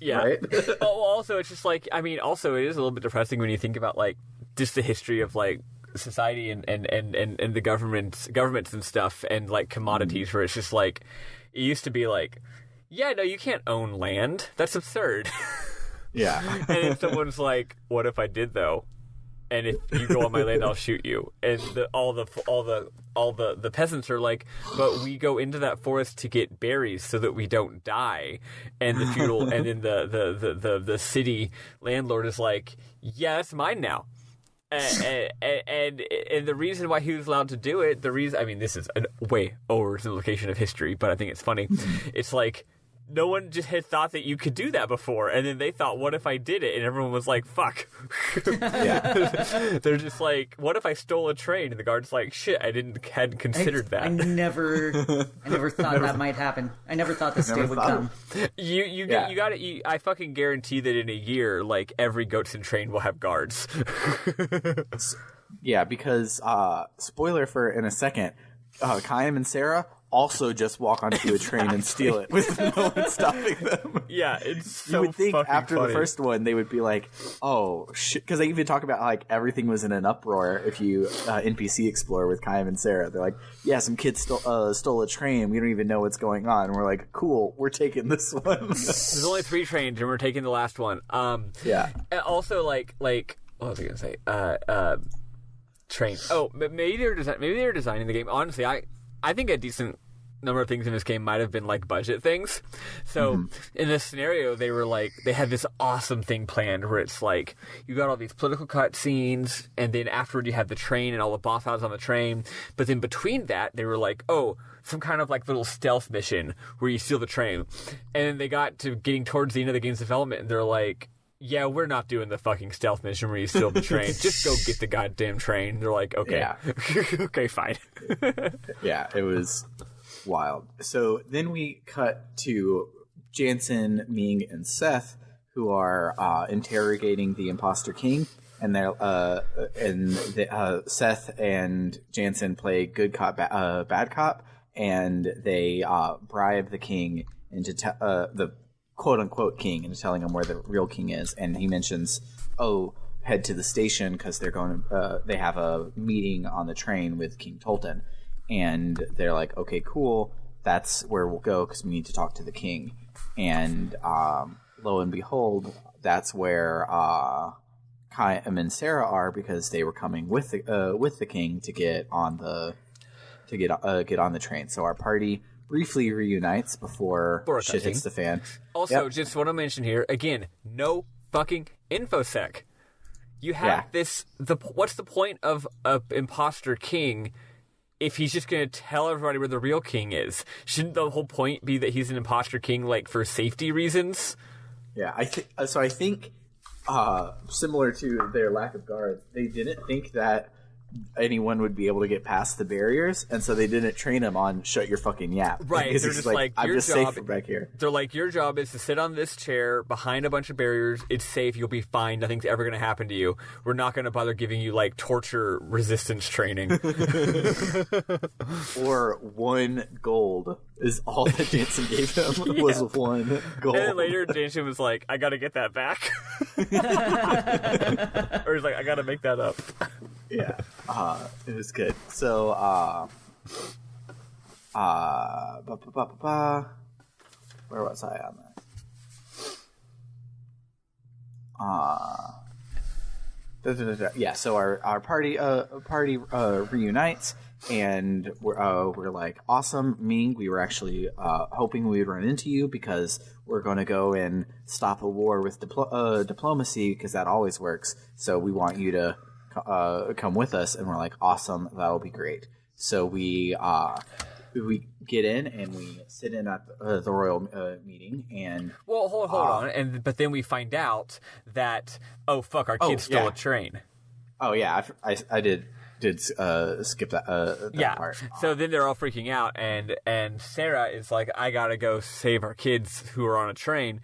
Yeah. Right? Also, it's just like, I mean, also, it is a little bit depressing when you think about, like, just the history of, like, society and the governments and stuff and, like, commodities, where it's just like, it used to be like, yeah, no, you can't own land. That's absurd. Yeah. And then someone's like, what if I did, though? And if you go on my land, I'll shoot you. And all the peasants are like, but we go into that forest to get berries so that we don't die. And the feudal, and then the city landlord is like, yeah, that's mine now. And the reason why he was allowed to do it, I mean, this is a way oversimplification of history, but I think it's funny. It's like, no one just had thought that you could do that before, and then they thought, what if I did it? And everyone was like, fuck. They're just like, what if I stole a train? And the guard's like, shit, hadn't considered that. I never thought that might happen. I never thought this day would come. I fucking guarantee that in a year, like, every Ghotza train will have guards. Yeah, because, spoiler for in a second, Chaim and Sarah also just walk onto a train and steal it with no one stopping them. Yeah, it's so you would think after funny. the first one they would be like, oh shit, because they even talk about like everything was in an uproar. If you NPC explore with Chaim and Sarah, they're like, yeah, some kid stole a train, we don't even know what's going on, and we're like, cool, we're taking this one. There's only 3 trains and we're taking the last one. Yeah. And also like what was I gonna say? Train. Oh, maybe they're designing the game. Honestly, I think a decent number of things in this game might have been like budget things. So in this scenario, they had this awesome thing planned where it's like you got all these political cutscenes, and then afterward you had the train and all the boss battles on the train. But then between that, they were like, oh, some kind of like little stealth mission where you steal the train. And then they got to getting towards the end of the game's development, and they're like, yeah, we're not doing the fucking stealth mission where you steal the train. Just go get the goddamn train. They're like, okay. Yeah. Okay, fine. Yeah, it was wild. So then we cut to Jansen, Ming, and Seth, who are interrogating the imposter king. And Seth and Jansen play good cop, bad cop, and they bribe the king into the quote-unquote king into telling him where the real king is. And he mentions, head to the station because they're going to they have a meeting on the train with King Tolton. And they're like, okay, cool, that's where we'll go because we need to talk to the king. And lo and behold, that's where Chaim and Sarah are, because they were coming with the king to get on the train. So our party briefly reunites before shit hits the fan. Also, just want to mention here again, no fucking infosec. You have what's the point of an imposter king if he's just going to tell everybody where the real king is? Shouldn't the whole point be that he's an imposter king, like, for safety reasons? Yeah, I think similar to their lack of guards, they didn't think that anyone would be able to get past the barriers, and so they didn't train him on shut your fucking yap. Right, they're just like I'm your just job, safe back here. They're like, your job is to sit on this chair behind a bunch of barriers. It's safe. You'll be fine. Nothing's ever going to happen to you. We're not going to bother giving you like torture resistance training. Or 1 gold is all that Jansen gave him. Was 1 gold. And then later Jansen was like, I got to get that back. Or he's like, I got to make that up. Yeah, it was good. So, Where was I on that? Yeah, so our party reunites, and we're like, awesome, Ming. We were actually hoping we would run into you because we're going to go and stop a war with diplomacy, because that always works. So we want you to come with us. And we're like, awesome, that'll be great. So we get in and we sit in at the royal meeting, and hold on, but then we find out that our kids stole a train. Oh yeah, I did skip that part. So then they're all freaking out, and Sarah is like, I gotta go save our kids who are on a train,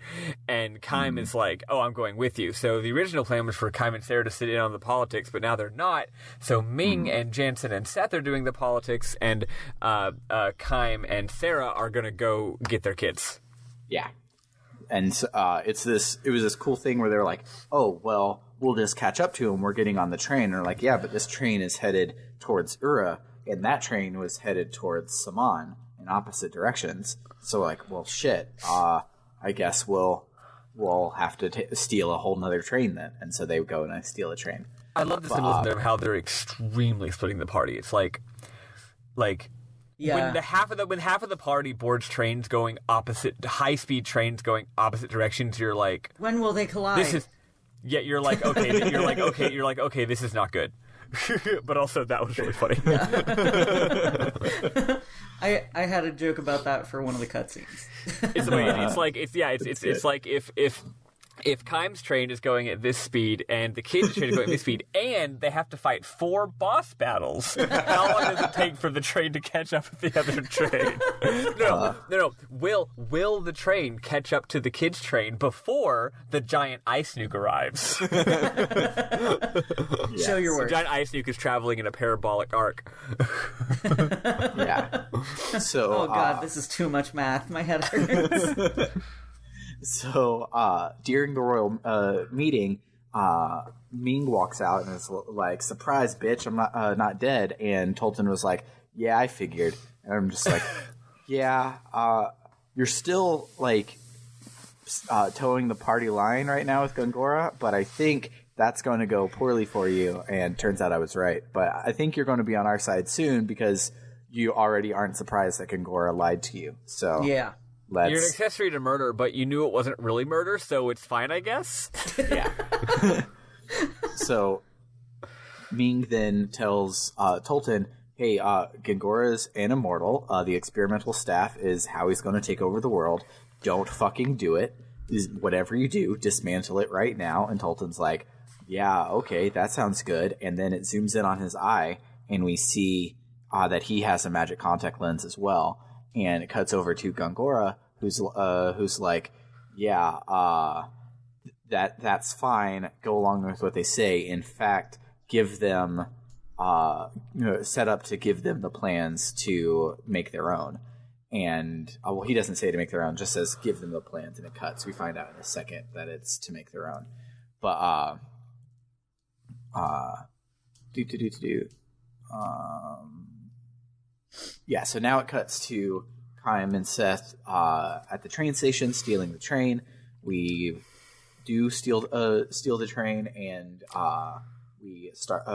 and Kym is like, oh, I'm going with you. So the original plan was for Kym and Sarah to sit in on the politics, but now they're not. So Ming and Jansen and Seth are doing the politics, and Kym and Sarah are gonna go get their kids. Yeah. And it was this cool thing where they're like, oh, well, we'll just catch up to him. We're getting on the train. And they're like, yeah, but this train is headed towards Ura, and that train was headed towards Saman in opposite directions. So like, well, shit. I guess we'll have to steal a whole nother train then. And so they go and steal a train. I love the symbolism of how they're extremely splitting the party. It's like. Yeah. When half of the party boards trains going opposite, high-speed trains going opposite directions, you're like, when will they collide? You're like, okay, this is not good. But also, that was really funny. Yeah. I had a joke about that for one of the cutscenes. It's amazing. It's like if Kym's train is going at this speed and the kids' train is going at this speed, and they have to fight 4 boss battles, how long does it take for the train to catch up with the other train? No. Will the train catch up to the kids' train before the giant ice nuke arrives? Yes. Show your work. The giant ice nuke is traveling in a parabolic arc. Yeah. So. Oh God, this is too much math. My head hurts. So, during the royal meeting, Ming walks out and is like, surprise, bitch, I'm not dead. And Tolton was like, yeah, I figured. And I'm just like, yeah, you're still, like, towing the party line right now with Gongora, but I think that's going to go poorly for you. And turns out I was right. But I think you're going to be on our side soon because you already aren't surprised that Gongora lied to you. So, yeah. You're an accessory to murder, but you knew it wasn't really murder, so it's fine, I guess. Yeah. So Ming then tells Tolton, hey, Gengora's an immortal. The experimental staff is how he's going to take over the world. Don't fucking do it. Whatever you do, dismantle it right now. And Tolton's like, yeah, okay, that sounds good. And then it zooms in on his eye, and we see that he has a magic contact lens as well. And it cuts over to Gongora, who's like, yeah, that's fine. Go along with what they say. In fact, give them, set up to give them the plans to make their own. And well, he doesn't say to make their own; just says give them the plans, and it cuts. We find out in a second that it's to make their own. But yeah, so now it cuts to Kym and Seth at the train station stealing the train. We do steal the train, and we start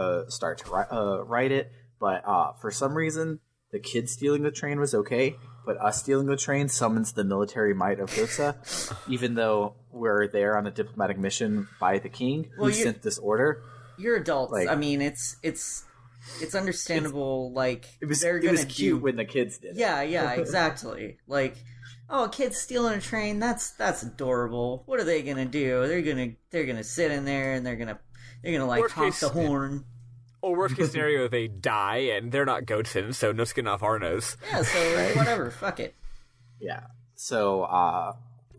to ride it. But for some reason, the kid stealing the train was okay, but us stealing the train summons the military might of Ghotza, even though we're there on a diplomatic mission by the king who sent this order. You're adults. Like, I mean, it's understandable. It was cute when the kids did it. Yeah, exactly. Like, oh, a kid's stealing a train. That's adorable. What are they gonna do? They're gonna sit in there and they're gonna like honk the horn. Or worst case scenario, they die and they're not Ghotza, so no skin off our nose. Yeah, so whatever. Fuck it. Yeah. So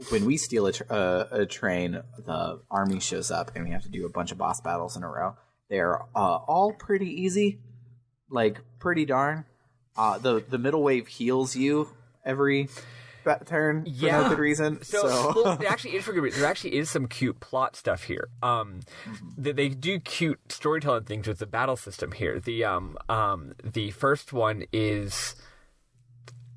when we steal a train, the army shows up and we have to do a bunch of boss battles in a row. They're all pretty easy, like pretty darn. The middle wave heals you every turn for no good reason. Well, there actually is some cute plot stuff here. They do cute storytelling things with the battle system here. The first one is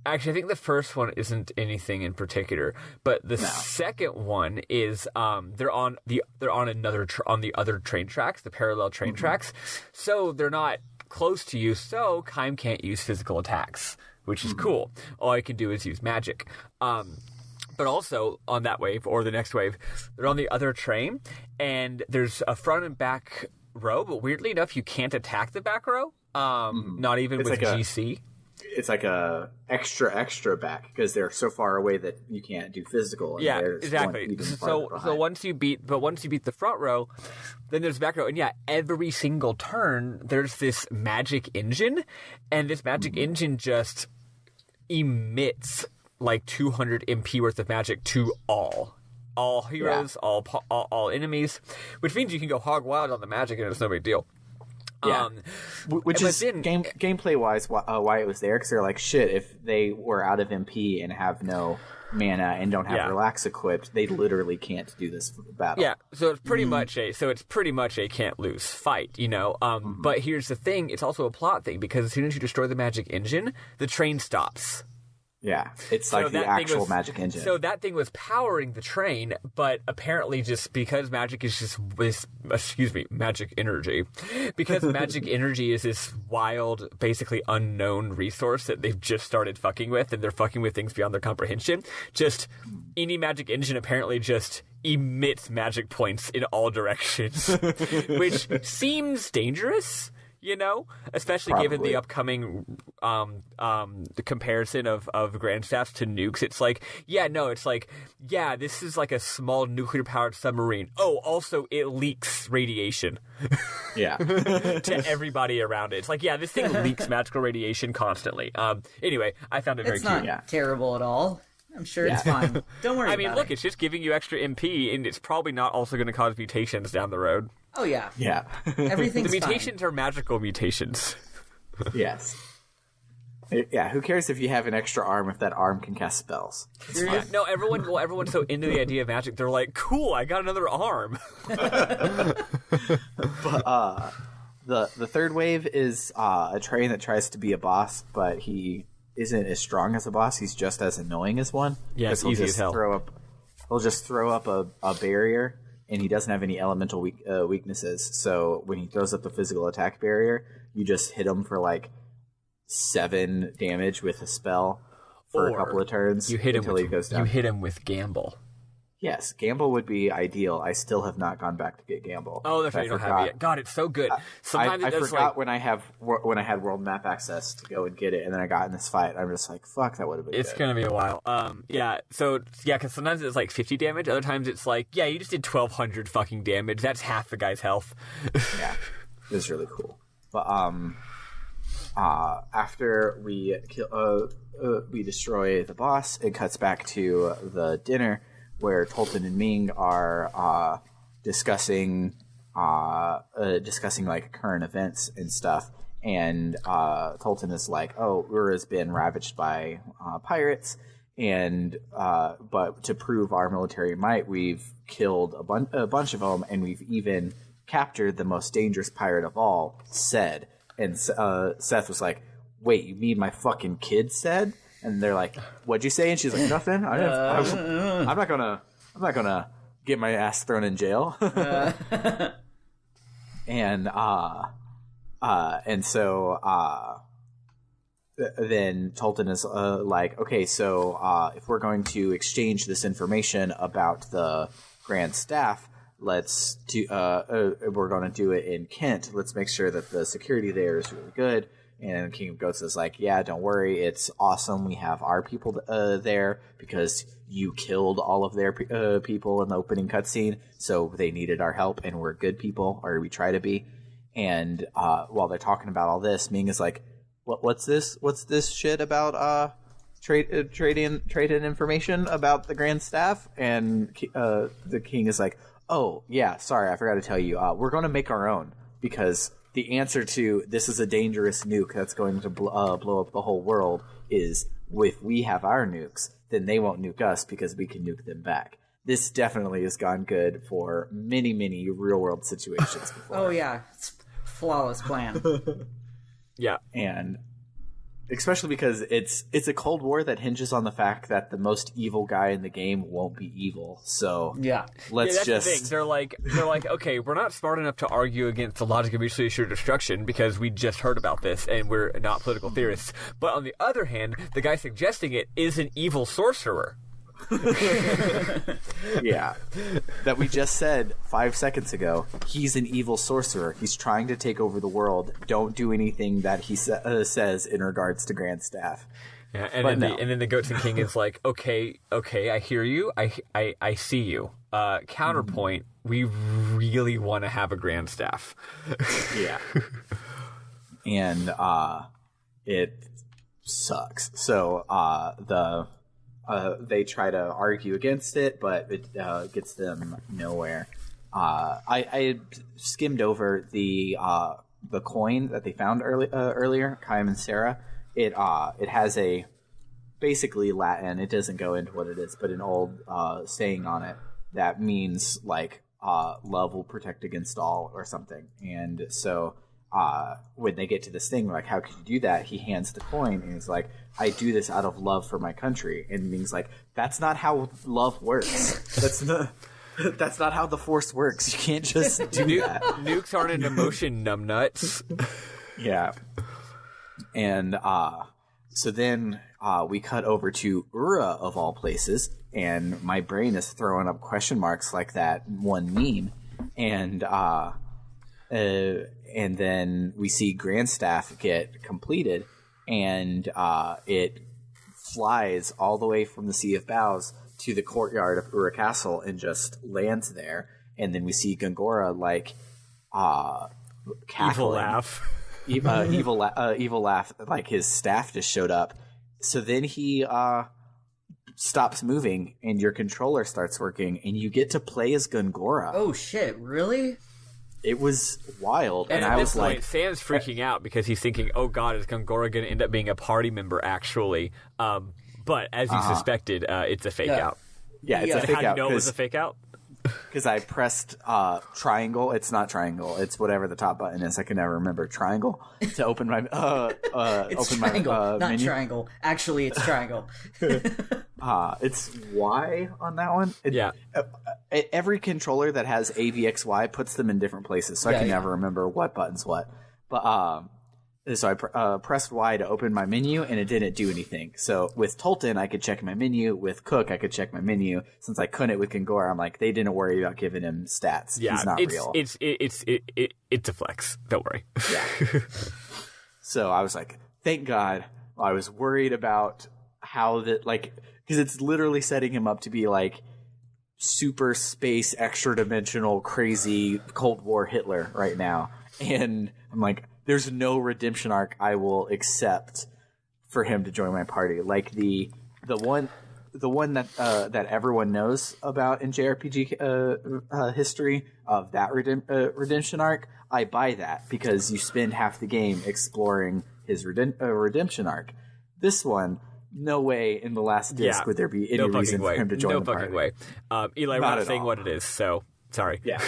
Actually, I think the first one isn't anything in particular, but the second one is they're on the other train tracks, the parallel train tracks, so they're not close to you. So Kaim can't use physical attacks, which is cool. All I can do is use magic. But also on that wave or the next wave, they're on the other train, and there's a front and back row. But weirdly enough, you can't attack the back row. Not even with GC. It's like a extra back because they're so far away that you can't do physical. And exactly. So once you beat the front row, then there's the back row, and every single turn there's this magic engine, and this magic engine just emits like 200 MP worth of magic to all heroes, all enemies, which means you can go hog wild on the magic, and it's no big deal. Yeah, which is gameplay wise why it was there, because they're like, shit, if they were out of MP and have no mana and don't have relax equipped, they literally can't do this battle. Yeah, so it's pretty much a can't lose fight, you know. But here's the thing: it's also a plot thing, because as soon as you destroy the magic engine, the train stops. Yeah, it's like the actual magic engine. So that thing was powering the train, but apparently just because magic is just magic energy. Because magic energy is this wild, basically unknown resource that they've just started fucking with, and they're fucking with things beyond their comprehension. Just any magic engine apparently just emits magic points in all directions, which seems dangerous. You know, especially given the upcoming the comparison of Grandstaffs to nukes. It's like, this is like a small nuclear-powered submarine. Oh, also, it leaks radiation. Yeah. To everybody around it. It's like, this thing leaks magical radiation constantly. Anyway, I found it very cute. It's not terrible at all. I'm sure it's fine. Don't worry about it. It's just giving you extra MP, and it's probably not also going to cause mutations down the road. Oh, yeah. Yeah. Everything's The mutations are magical mutations. Yes. Yeah, who cares if you have an extra arm if that arm can cast spells? No, everyone's so into the idea of magic, they're like, cool, I got another arm. But the third wave is a train that tries to be a boss, but he isn't as strong as a boss. He's just as annoying as one. Yeah, it's easy as hell. He'll just throw up a barrier, and he doesn't have any elemental weaknesses. So when he throws up the physical attack barrier, you just hit him for like 7 damage with a spell for a couple of turns. You hit him until he goes down. You hit him with Gamble. Yes, Gamble would be ideal. I still have not gone back to get Gamble. Oh, that's right, you don't have it yet. God, it's so good. Sometimes I forgot when I had world map access to go and get it, and then I got in this fight. I'm just like, fuck, that would have been It's good. going to be a while. Because sometimes it's like 50 damage. Other times it's like, you just did 1,200 fucking damage. That's half the guy's health. Yeah, it was really cool. But after we destroy the boss, it cuts back to the dinner, where Tolton and Ming are discussing like current events and stuff. And Tolton is like, "Oh, Ura's been ravaged by pirates, and but to prove our military might, we've killed a bunch of them, and we've even captured the most dangerous pirate of all, Sed." And Seth was like, "Wait, you mean my fucking kid, Sed?" And they're like, "What'd you say?" And she's like, "Nothing. I'm not gonna get my ass thrown in jail." And so then Tolton is like, "Okay, so if we're going to exchange this information about the Grand Staff, let's do. We're going to do it in Kent. Let's make sure that the security there is really good." And King of Ghotza is like, "Yeah, don't worry. It's awesome. We have our people there because you killed all of their people in the opening cutscene. So they needed our help, and we're good people, or we try to be." And while they're talking about all this, Ming is like, "What's this? What's this shit about trading information about the Grand Staff?" And the king is like, "Oh yeah, sorry, I forgot to tell you. We're going to make our own, because the answer to this is a dangerous nuke that's going to blow up the whole world is if we have our nukes, then they won't nuke us because we can nuke them back." This definitely has gone good for many, many real-world situations before. Oh, yeah. It's a flawless plan. Yeah. And especially because it's a Cold War that hinges on the fact that the most evil guy in the game won't be evil. So that's the thing. They're like, okay, we're not smart enough to argue against the logic of mutually assured destruction because we just heard about this and we're not political theorists. But on the other hand, the guy suggesting it is an evil sorcerer. Yeah, that we just said 5 seconds ago. He's an evil sorcerer. He's trying to take over the world. Don't do anything that he says in regards to Grand Staff. Yeah, and then the Ghotza King is like, okay, I hear you. I see you. Counterpoint: we really want to have a Grand Staff. Yeah, and it sucks. So they try to argue against it, but it gets them nowhere. I skimmed over the coin that they found earlier, Chaim and Sarah. It has a basically Latin. It doesn't go into what it is, but an old saying on it that means like love will protect against all or something. And so when they get to this thing, like, how could you do that? He hands the coin and he's like, I do this out of love for my country. And Ming's like, that's not how love works. That's not how the Force works. You can't just do that. Nukes aren't an emotion, numbnuts. Yeah. And so then we cut over to Ura, of all places, and my brain is throwing up question marks like that one meme. And then we see Grandstaff get completed, and it flies all the way from the Sea of Boughs to the courtyard of Ura Castle and just lands there. And then we see Gongora like evil laugh, evil laugh, like his staff just showed up. So then he stops moving, and your controller starts working, and you get to play as Gongora. Oh shit! Really? It was wild, and I was point, like, Sam's freaking out because he's thinking, "Oh God, is Gongora going to end up being a party member?" Actually, but as you suspected, it's a fake out. Yeah, it's a fake out. How do you know it was a fake out? Because I pressed triangle. It's not triangle. It's whatever the top button is. I can never remember. Triangle to open my it's open triangle, my not menu. triangle. Actually, it's triangle. It's Y on that one. Every controller that has AVXY puts them in different places, so I can never remember what button's what. But so I pressed Y to open my menu, and it didn't do anything. So with Tolton, I could check my menu. With Cook, I could check my menu. Since I couldn't with Gongora, I'm like, they didn't worry about giving him stats. Yeah, he's not real. It's a flex. Don't worry. Yeah. So I was like, thank God. I was worried about how that, like, because it's literally setting him up to be like super space, extra dimensional, crazy Cold War Hitler right now. And I'm like, there's no redemption arc I will accept for him to join my party. Like the one that everyone knows about in JRPG history of that redemption arc. I buy that because you spend half the game exploring his redemption arc. This one, no way in the last disc would there be any reason for him to join the party. No fucking way. Eli, we're not saying what it is, so sorry. Yeah,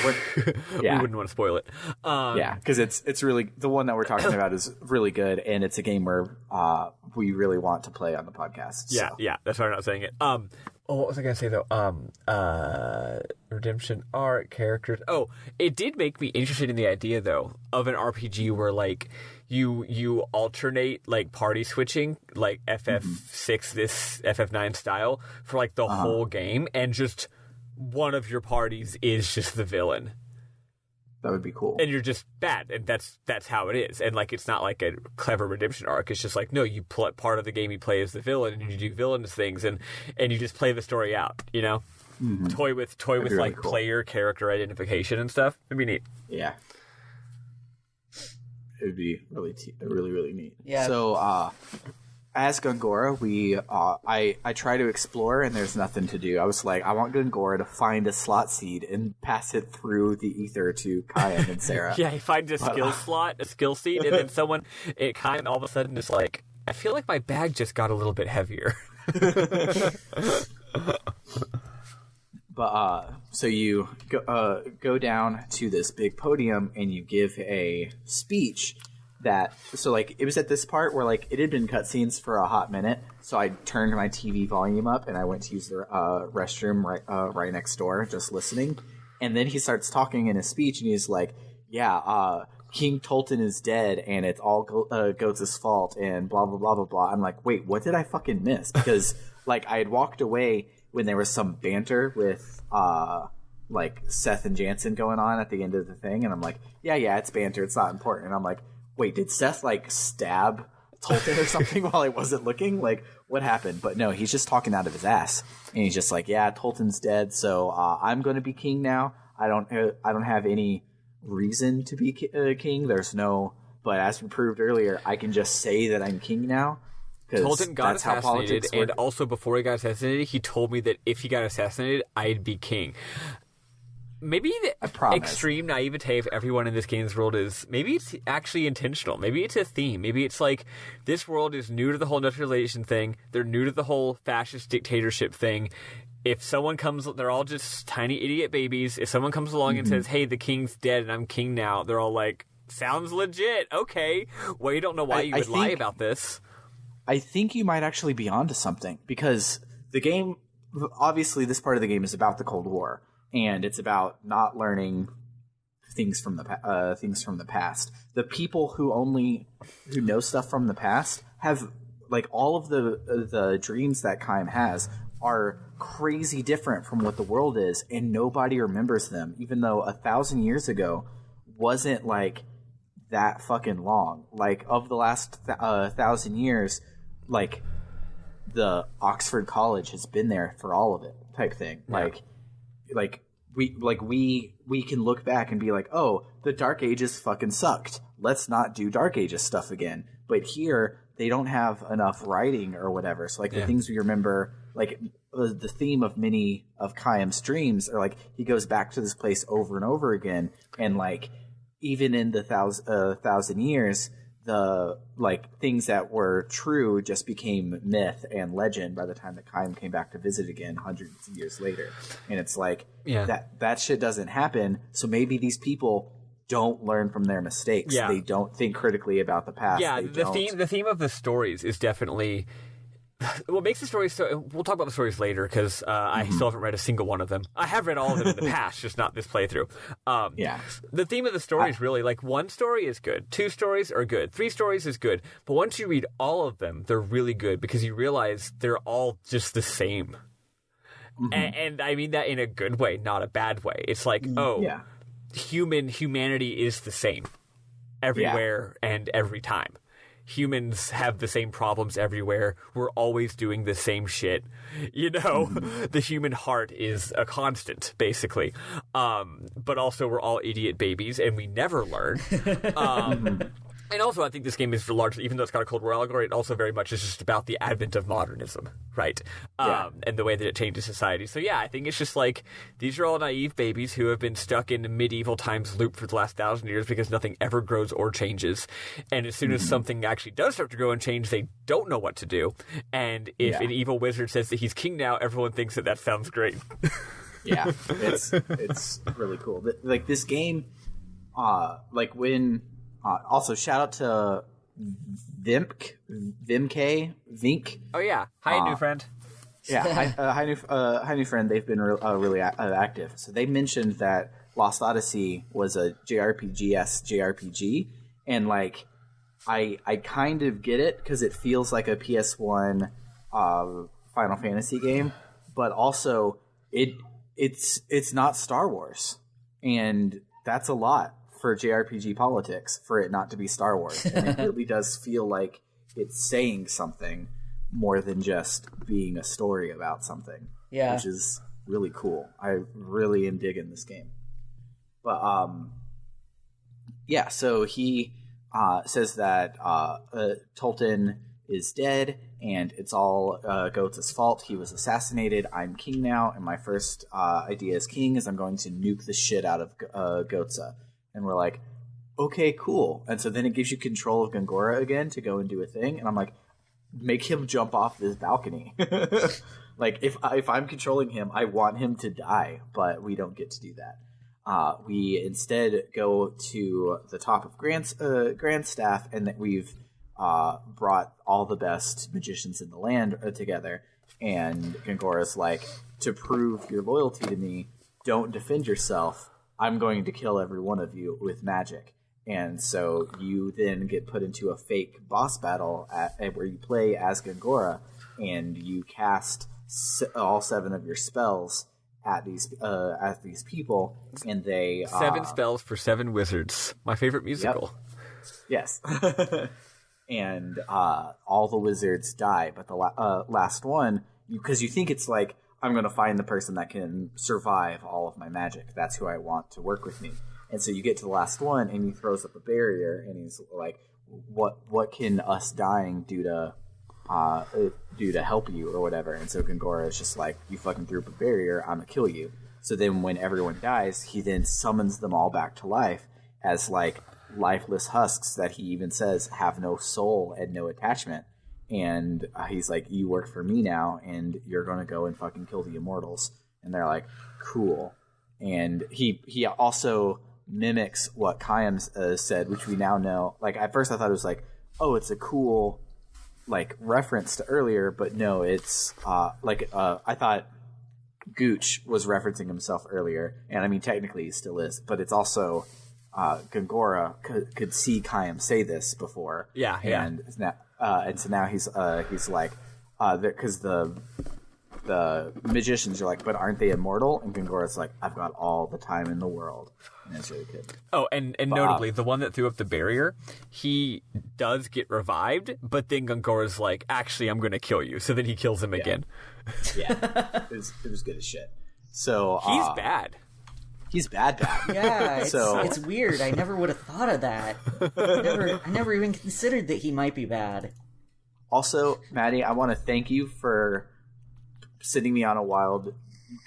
we wouldn't want to spoil it. Because it's really, the one that we're talking about is really good, and it's a game where we really want to play on the podcast. Yeah, so. yeah, that's why I'm not saying it. What was I gonna say though? Redemption arc, characters. Oh, it did make me interested in the idea though of an RPG where like you alternate like party switching, like FF6 this FF9 style for like the whole game, and just one of your parties is just the villain. That would be cool. And you're just bad, and that's how it is. And like, it's not like a clever redemption arc. It's just like, no, you part of the game you play as the villain, and you do villainous things, and you just play the story out. You know, toy with really like cool. Player character identification and stuff. It'd be neat. Yeah, it would be really neat. Yeah. So, as Gongora, I try to explore, and there's nothing to do. I was like, I want Gongora to find a slot seed and pass it through the ether to Kyan and Sarah. Yeah, he finds a skill seed, and then Kyan all of a sudden is like, I feel like my bag just got a little bit heavier. But so you go down to this big podium, and you give a speech that, so like it was at this part where like it had been cutscenes for a hot minute, so I turned my TV volume up and I went to use the restroom right next door, just listening. And then he starts talking in his speech, and he's like, "Yeah, King Tolton is dead, and it's all Ghotza's fault, and blah blah blah blah blah." I'm like, "Wait, what did I fucking miss?" Because like I had walked away when there was some banter with like Seth and Jansen going on at the end of the thing, and I'm like, "Yeah, it's banter. It's not important." And I'm like, "Wait, did Seth like stab Tolton or something while I wasn't looking? Like, what happened?" But no, he's just talking out of his ass, and he's just like, "Yeah, Tolton's dead, so I'm going to be king now. I don't have any reason to be king. There's no, but as we proved earlier, I can just say that I'm king now." Tolton got assassinated, and also before he got assassinated, he told me that if he got assassinated, I'd be king. Maybe the extreme naivete of everyone in this game's world is, maybe it's actually intentional. Maybe it's a theme. Maybe it's like, this world is new to the whole industrialization thing. They're new to the whole fascist dictatorship thing. If someone comes, they're all just tiny idiot babies. If someone comes along and says, "Hey, the king's dead and I'm king now," they're all like, "Sounds legit. Okay." Well, you don't know why you would lie about this. I think you might actually be onto something, because the game, obviously this part of the game is about the Cold War, and it's about not learning things from the past. The people who know stuff from the past have, like, all of the dreams that Chaim has are crazy different from what the world is, and nobody remembers them, even though 1,000 years ago wasn't like that fucking long. Like, of the last 1,000 years, like, the Oxford College has been there for all of it, type thing. Yeah. We can look back and be like, "Oh, the Dark Ages fucking sucked. Let's not do Dark Ages stuff again." But here, they don't have enough writing or whatever. So, like, the things we remember, like, the theme of many of Chaim's dreams are, like, he goes back to this place over and over again. And, like, even in the thousand years, the, like, things that were true just became myth and legend by the time that Chaim came back to visit again hundreds of years later. And it's like, that shit doesn't happen. So maybe these people don't learn from their mistakes. They don't think critically about the past. The theme of the stories is definitely what makes the stories so. We'll talk about the stories later, because I still haven't read a single one of them. I have read all of them in the past, just not this playthrough. The theme of the story is really, like, one story is good, 2 stories are good, 3 stories is good, but once you read all of them, they're really good because you realize they're all just the same. And I mean that in a good way, not a bad way. It's like, humanity is the same everywhere and every time. Humans have the same problems everywhere. We're always doing the same shit. You know, the human heart is a constant, basically. But also, we're all idiot babies, and we never learn. And also, I think this game is largely, even though it's got a Cold War allegory, it also very much is just about the advent of modernism, right? And the way that it changes society. So yeah, I think it's just like, these are all naive babies who have been stuck in a medieval times loop for the last 1,000 years because nothing ever grows or changes. And as soon as something actually does start to grow and change, they don't know what to do. And if an evil wizard says that he's king now, everyone thinks that sounds great. It's really cool. Like, this game, like, when... also, shout out to Vimk. Oh yeah, hi new friend. Hi new friend. They've been really active. So they mentioned that Lost Odyssey was a JRPG, and, like, I kind of get it, because it feels like a PS1 Final Fantasy game, but also it's not Star Wars, and that's a lot for JRPG politics, for it not to be Star Wars. And it really does feel like it's saying something more than just being a story about something. Yeah. Which is really cool. I really am digging this game. But, so he says that Tolton is dead, and it's all Ghotza's fault. He was assassinated. I'm king now, and my first idea as king is I'm going to nuke the shit out of Ghotza. And we're like, okay, cool. And so then it gives you control of Gongora again to go and do a thing. And I'm like, make him jump off this balcony. Like, if I'm controlling him, I want him to die, but we don't get to do that. we instead go to the top of Grandstaff, and that we've brought all the best magicians in the land together. And Gongora's like, to prove your loyalty to me, don't defend yourself. I'm going to kill every one of you with magic. And so you then get put into a fake boss battle where you play as Gongora, and you cast all 7 of your spells at these people, and they 7 spells for 7 wizards. My favorite musical. Yep. Yes. And all the wizards die, but the last one, because you think it's like, I'm going to find the person that can survive all of my magic. That's who I want to work with me. And so you get to the last one, and he throws up a barrier, and he's like, "What can us dying do to help you or whatever?" And so Gongora is just like, "You fucking threw up a barrier. I'm gonna kill you." So then, when everyone dies, he then summons them all back to life as like lifeless husks that he even says have no soul and no attachment. And he's like, "You work for me now, and you're gonna go and fucking kill the immortals." And they're like, "Cool." And he also mimics what Kayam said, which we now know. Like, at first I thought it was like, oh, it's a cool like reference to earlier, but no, it's I thought Gooch was referencing himself earlier, and I mean technically he still is, but it's also Gongora could see Kayam say this before, and so now he's like, because the magicians are like, but aren't they immortal? And Gongora's like, I've got all the time in the world. And it's really good. Oh, and notably, the one that threw up the barrier, he does get revived, but then Gongora's like, actually, I'm going to kill you. So then he kills him again. Yeah. It was good as shit. So he's bad. He's bad. Yeah, it's weird. I never would have thought of that. I never even considered that he might be bad. Also, Maddie, I want to thank you for sending me on a wild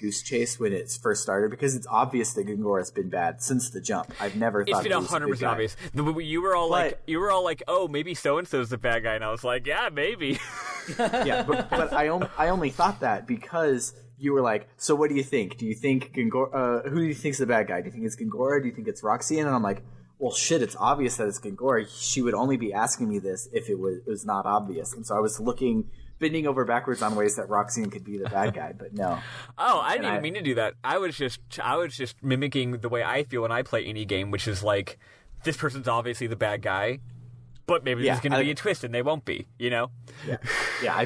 goose chase when it first started, because it's obvious that Gongora's been bad since the jump. I've never thought it's been 100% obvious. You were all like, oh, maybe so and so's the bad guy, and I was like, yeah, maybe. Yeah, but I only thought that because you were like, so what do you think? Do you think Gongora? Who do you think's the bad guy? Do you think it's Gongora? Do you think it's Roxanne? And I'm like, well, shit, it's obvious that it's Gongora. She would only be asking me this if it was not obvious. And so I was bending over backwards on ways that Roxanne could be the bad guy, but no. Oh, I didn't even mean to do that. I was just mimicking the way I feel when I play any game, which is like, this person's obviously the bad guy, but maybe there's going to be a twist and they won't be, you know? Yeah.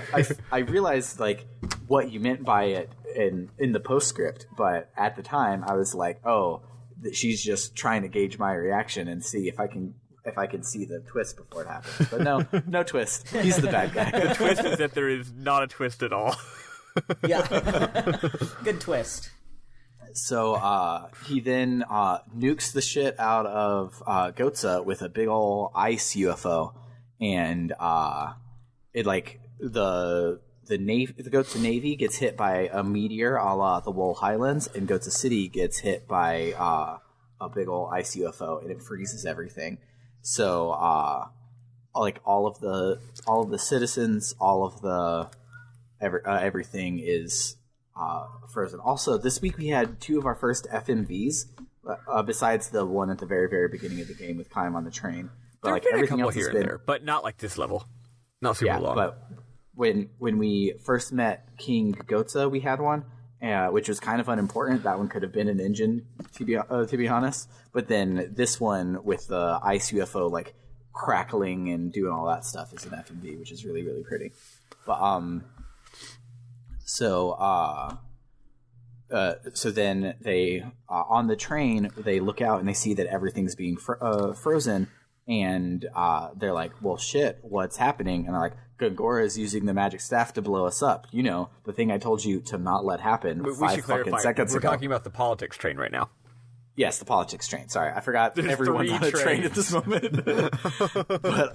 I realized like what you meant by it in the postscript, but at the time I was like, oh, she's just trying to gauge my reaction and see if I can see the twist before it happens. But no twist. He's the bad guy. The twist is that there is not a twist at all. Yeah. Good twist. So he then nukes the shit out of Ghotza with a big ol' ice UFO, and it like the Ghotza Navy gets hit by a meteor a la the Wool Highlands, and Ghotza City gets hit by a big ol' ice UFO, and it freezes everything. So like all of the citizens, all of the everything is frozen. Also, this week we had 2 of our first FMVs, besides the one at the very, very beginning of the game with Kayam on the train. But like everything else here and there, but not like this level, not super long. But when we first met King Ghotza, we had one, which was kind of unimportant. That one could have been an engine, to be honest. But then this one with the ice UFO like crackling and doing all that stuff is an FMV, which is really, really pretty. But so then they on the train they look out and they see that everything's being frozen, and they're like, well, shit, what's happening? And they're like, Gongora is using the magic staff to blow us up. You know, the thing I told you to not let happen 5 fucking seconds ago. We're talking about the politics train right now. Yes, the politics train. Sorry, I forgot. There's everyone's on a train at this moment. But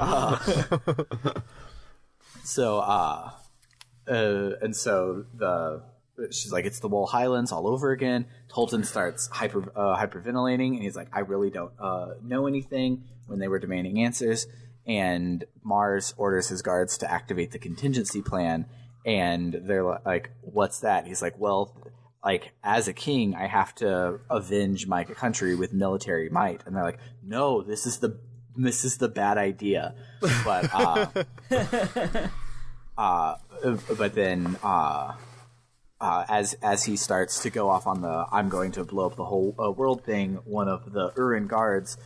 and so she's like, it's the Wool Highlands all over again. Tolton starts hyperventilating, and he's like, I really don't know anything, when they were demanding answers. And Mars orders his guards to activate the contingency plan, and they're like, what's that? He's like, well, like, as a king, I have to avenge my country with military might. And they're like, no, this is the bad idea. But but then as he starts to go off on the I'm going to blow up the whole world thing, one of the Urin guards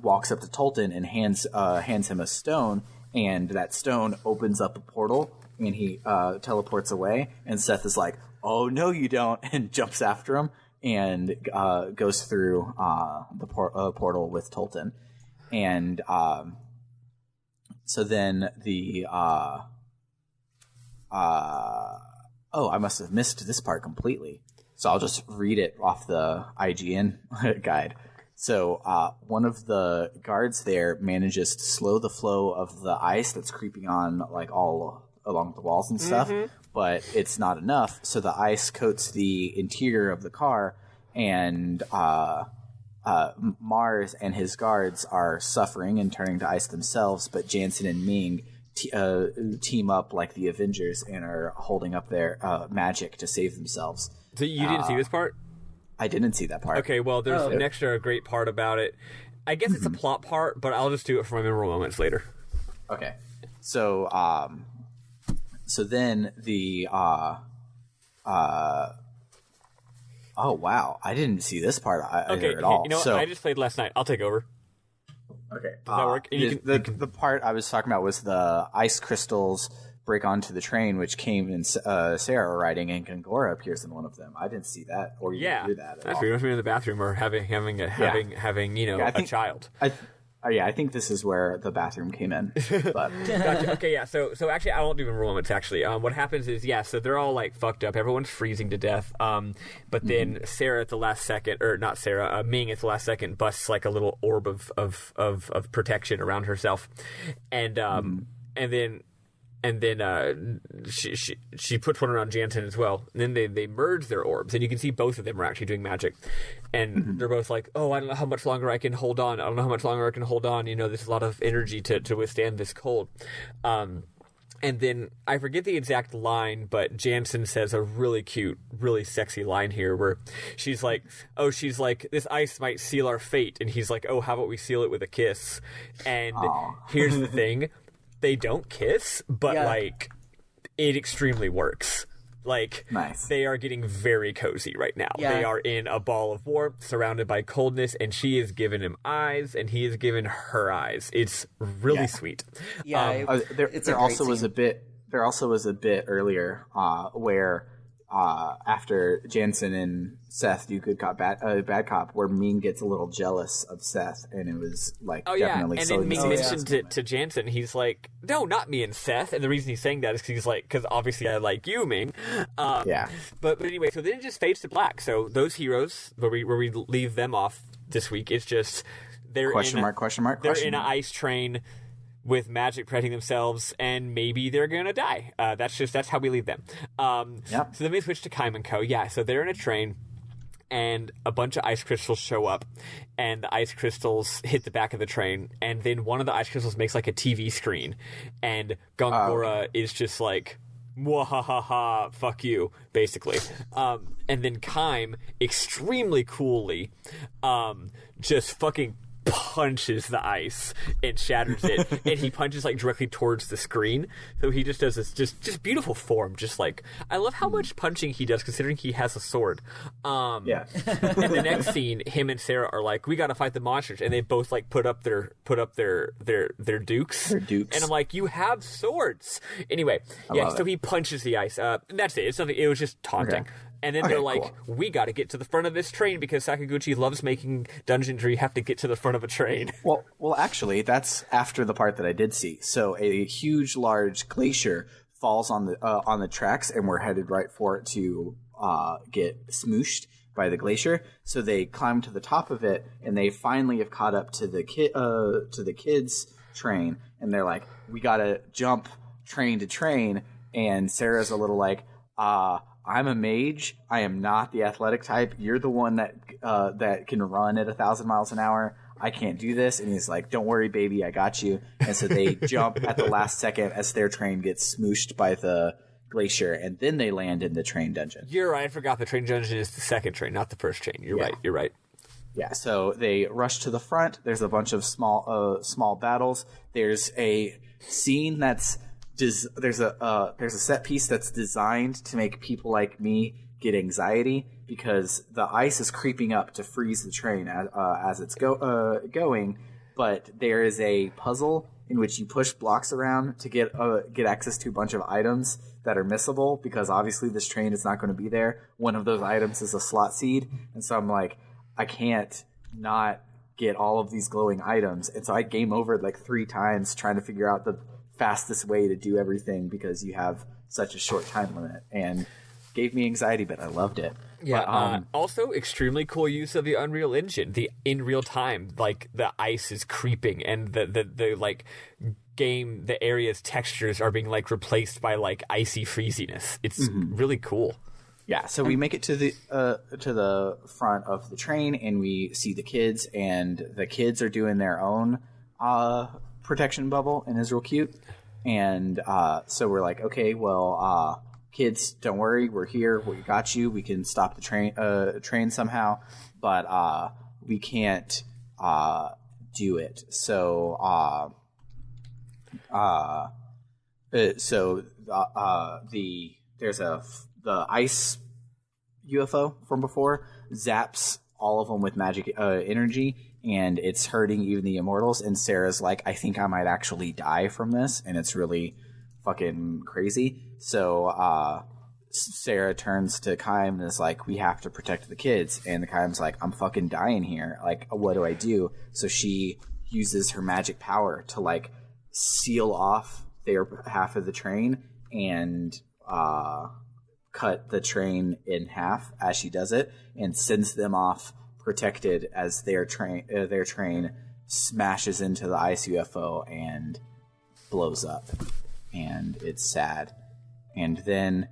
walks up to Tolton and hands him a stone, and that stone opens up a portal, and he teleports away, and Seth is like, oh no you don't, and jumps after him and goes through the portal with Tolton. And so then the I must have missed this part completely, so I'll just read it off the IGN guide. So one of the guards there manages to slow the flow of the ice that's creeping on like all along the walls and stuff, but it's not enough. So the ice coats the interior of the car, and Mars and his guards are suffering and turning to ice themselves, but Jansen and Ming team up like the Avengers and are holding up their magic to save themselves. So you didn't see this part? I didn't see that part. Okay, well, there's an extra great part about it. I guess it's a plot part, but I'll just do it for my memorable moments later. Okay. So, so then the, oh wow, I didn't see this part either at all. You know what? I just played last night. I'll take over. Okay. Does that work? The part I was talking about was the ice crystals break onto the train, which came in Sarah are riding, and Gangora appears in one of them. I didn't see that or even hear that at all. That's weird. In the bathroom or having a child. I think this is where the bathroom came in. But. Gotcha. Okay, yeah. So actually, I won't do memorable moments. Actually, what happens is, so they're all like fucked up. Everyone's freezing to death. But then Sarah at the last second, or not Sarah, Ming at the last second busts like a little orb of protection around herself, and then she puts one around Jansen as well. And then they merge their orbs, and you can see both of them are actually doing magic. And they're both like, oh, I don't know how much longer I can hold on. There's a lot of energy to withstand this cold. And then I forget the exact line, but Jansen says a really cute, really sexy line here where she's like, this ice might seal our fate. And he's like, oh, how about we seal it with a kiss? And here's the thing. They don't kiss, but like it extremely works. Like nice. They are getting very cozy right now. Yeah. They are in a ball of warmth, surrounded by coldness, and she is giving him eyes, and he is giving her eyes. It's really sweet. Yeah, there also was a bit earlier where after Jansen and Seth do good cop bad cop, where Ming gets a little jealous of Seth, and it was like definitely. And then Ming mentioned to Jansen, he's like, "No, not me and Seth." And the reason he's saying that is because obviously I like you, Ming. But anyway, so then it just fades to black. So those heroes, where we leave them off this week, it's just they're question mark. They're in an ice train with magic protecting themselves, and maybe they're gonna die. That's how we leave them. So then we switch to Kaim and Co. Yeah, so they're in a train, and a bunch of ice crystals show up, and the ice crystals hit the back of the train, and then one of the ice crystals makes like a TV screen, and Gongora is just like, "Mwahaha, fuck you," basically. And then Kaim, extremely coolly, just fucking punches the ice and shatters it, and he punches like directly towards the screen. So he just does this just beautiful form. Just like, I love how much punching he does, considering he has a sword. And the next scene, him and Sarah are like, we got to fight the monsters, and they both like put up their dukes. And I'm like, you have swords. Anyway, so he punches the ice. That's it. It's nothing. It was just taunting. Okay. And then they're like, we got to get to the front of this train because Sakaguchi loves making dungeons where you have to get to the front of a train. Well, actually, that's after the part that I did see. So a huge, large glacier falls on the tracks, and we're headed right for it to get smooshed by the glacier. So they climb to the top of it, and they finally have caught up to the kids' train, and they're like, we got to jump train to train. And Sarah's a little like, I'm a mage. I am not the athletic type. You're the one that can run at 1,000 miles an hour. I can't do this. And he's like, don't worry, baby, I got you. And so they jump at the last second as their train gets smooshed by the glacier, and then they land in the train dungeon. You're right. I forgot the train dungeon is the second train, not the first train. You're right. Yeah, so they rush to the front. There's a bunch of small battles. There's a scene that's there's a set piece that's designed to make people like me get anxiety because the ice is creeping up to freeze the train as it's going. But there is a puzzle in which you push blocks around to get access to a bunch of items that are missable because obviously this train is not going to be there. One of those items is a slot seed, and so I'm like, I can't not get all of these glowing items. And so I game over like 3 times trying to figure out the fastest way to do everything because you have such a short time limit, and gave me anxiety, but I loved it. Yeah. But, also, extremely cool use of the Unreal Engine. In real time, like the ice is creeping, and the like game, the area's textures are being like replaced by like icy freeziness. It's really cool. Yeah. So we make it to the front of the train, and we see the kids, and the kids are doing their own protection bubble, and is real cute. And so we're like, okay, well, kids, don't worry, we're here, we got you, we can stop the train somehow, but we can't do it. So the ice UFO from before zaps all of them with magic energy, and it's hurting even the immortals. And Sarah's like, I think I might actually die from this, and it's really fucking crazy. So Sarah turns to Kaim and is like, we have to protect the kids. And the Kaim's like, I'm fucking dying here. Like, what do I do? So she uses her magic power to like seal off their half of the train and cut the train in half as she does it, and sends them off protected as their train smashes into the ice UFO and blows up. And it's sad. And then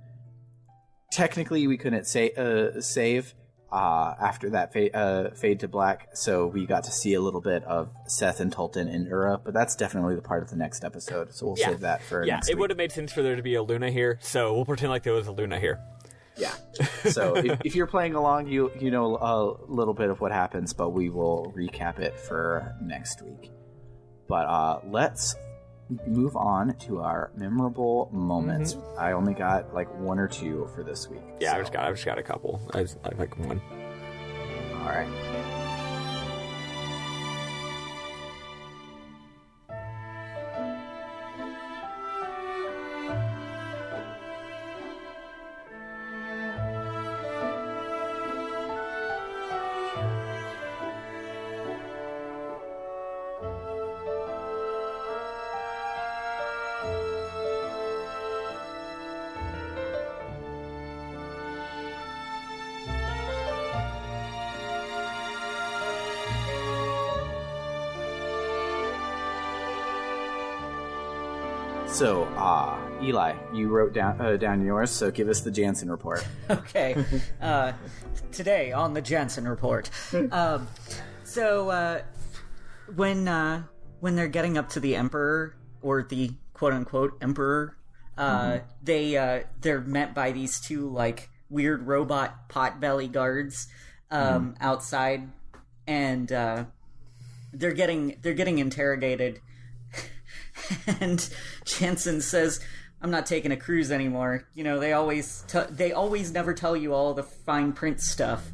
technically we couldn't save after that fade to black, so we got to see a little bit of Seth and Tolton in Ura, but that's definitely the part of the next episode, so we'll save that for next week. It would have made sense for there to be a Luna here, so we'll pretend like there was a Luna here. Yeah. So if you're playing along, you know a little bit of what happens, but we will recap it for next week. But let's move on to our memorable moments. Mm-hmm. I only got like 1 or 2 for this week. Yeah, so. I just got a couple. I like 1. All right. So, Eli, you wrote down yours, so give us the Jansen report. Okay. Today on the Jansen report. So, when they're getting up to the Emperor, or the quote-unquote Emperor, they're met by these 2, like, weird robot potbelly guards outside, and they're getting interrogated. And Jansen says, I'm not taking a cruise anymore. You know, they always never tell you all the fine print stuff.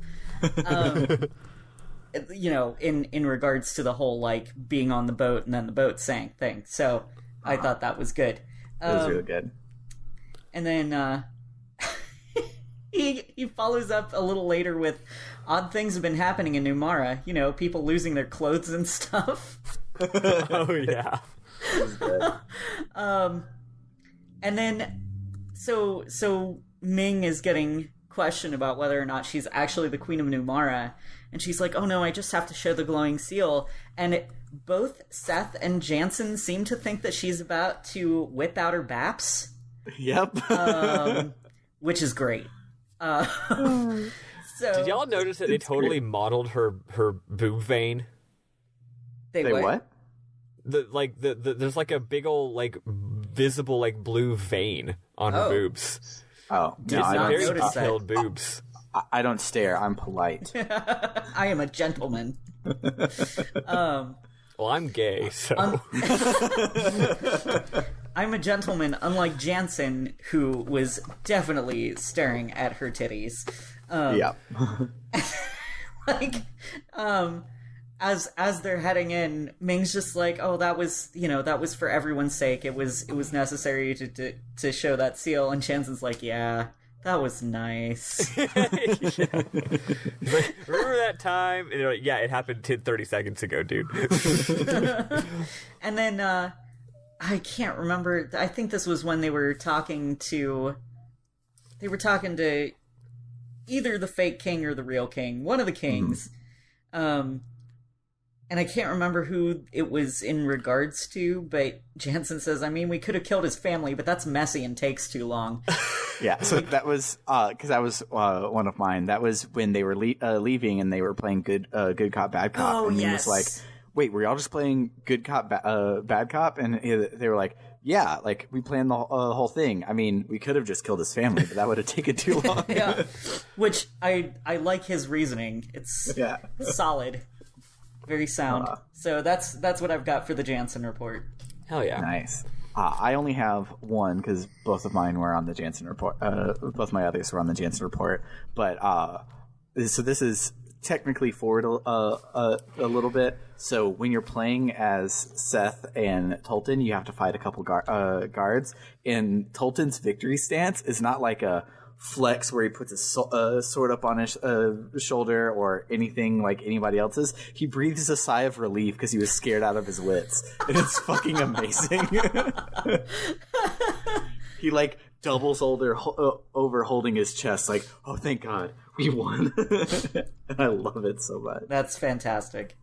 You know, in regards to the whole, like, being on the boat and then the boat sank thing. So I thought that was good. It was really good. And then he follows up a little later with, odd things have been happening in Numara. You know, people losing their clothes and stuff. Oh, yeah. And then so Ming is getting questioned about whether or not she's actually the Queen of Numara, and she's like, oh no, I just have to show the glowing seal. And both Seth and Jansen seem to think that she's about to whip out her baps. Yep. Which is great. So did y'all notice that they totally modeled her boob vein? They what? What? There's like a big old like visible like blue vein on her boobs. Oh, Did no, I not don't, notice that. Detailed boobs. I don't stare. I'm polite. I am a gentleman. Well, I'm gay, so I'm a gentleman, unlike Jansen, who was definitely staring at her titties. Yeah. Like, as they're heading in, Ming's just like, "Oh, that was for everyone's sake. It was necessary to show that seal." And Jansen's like, "Yeah, that was nice." Like, remember that time? And they're like, yeah, it happened 30 seconds ago, dude. And then I can't remember. I think this was when they were talking to either the fake king or the real king, one of the kings. And I can't remember who it was in regards to, but Jansen says, "I mean, we could have killed his family, but that's messy and takes too long." Yeah, so that was because that was one of mine. That was when they were leaving and they were playing good cop, bad cop. Oh, and he yes. was like, "Wait, were y'all just playing good cop, bad cop?" And they were like, "Yeah, like we planned the whole thing. I mean, we could have just killed his family, but that would have taken too long." Yeah, which I like his reasoning. It's solid, very sound. So that's what I've got for the Jansen report. Hell yeah. Nice. I only have one because both of mine were on the Jansen report. Both my others were on the Jansen report. But so this is technically forward a little bit. So when you're playing as Seth and Tolton, you have to fight a couple guards. And Tolton's victory stance is not like a flex where he puts a sword up on his shoulder or anything like anybody else's. He breathes a sigh of relief because he was scared out of his wits, and it's fucking amazing. He like doubles over holding his chest like, "Oh, thank God, we won." And I love it so much. That's fantastic.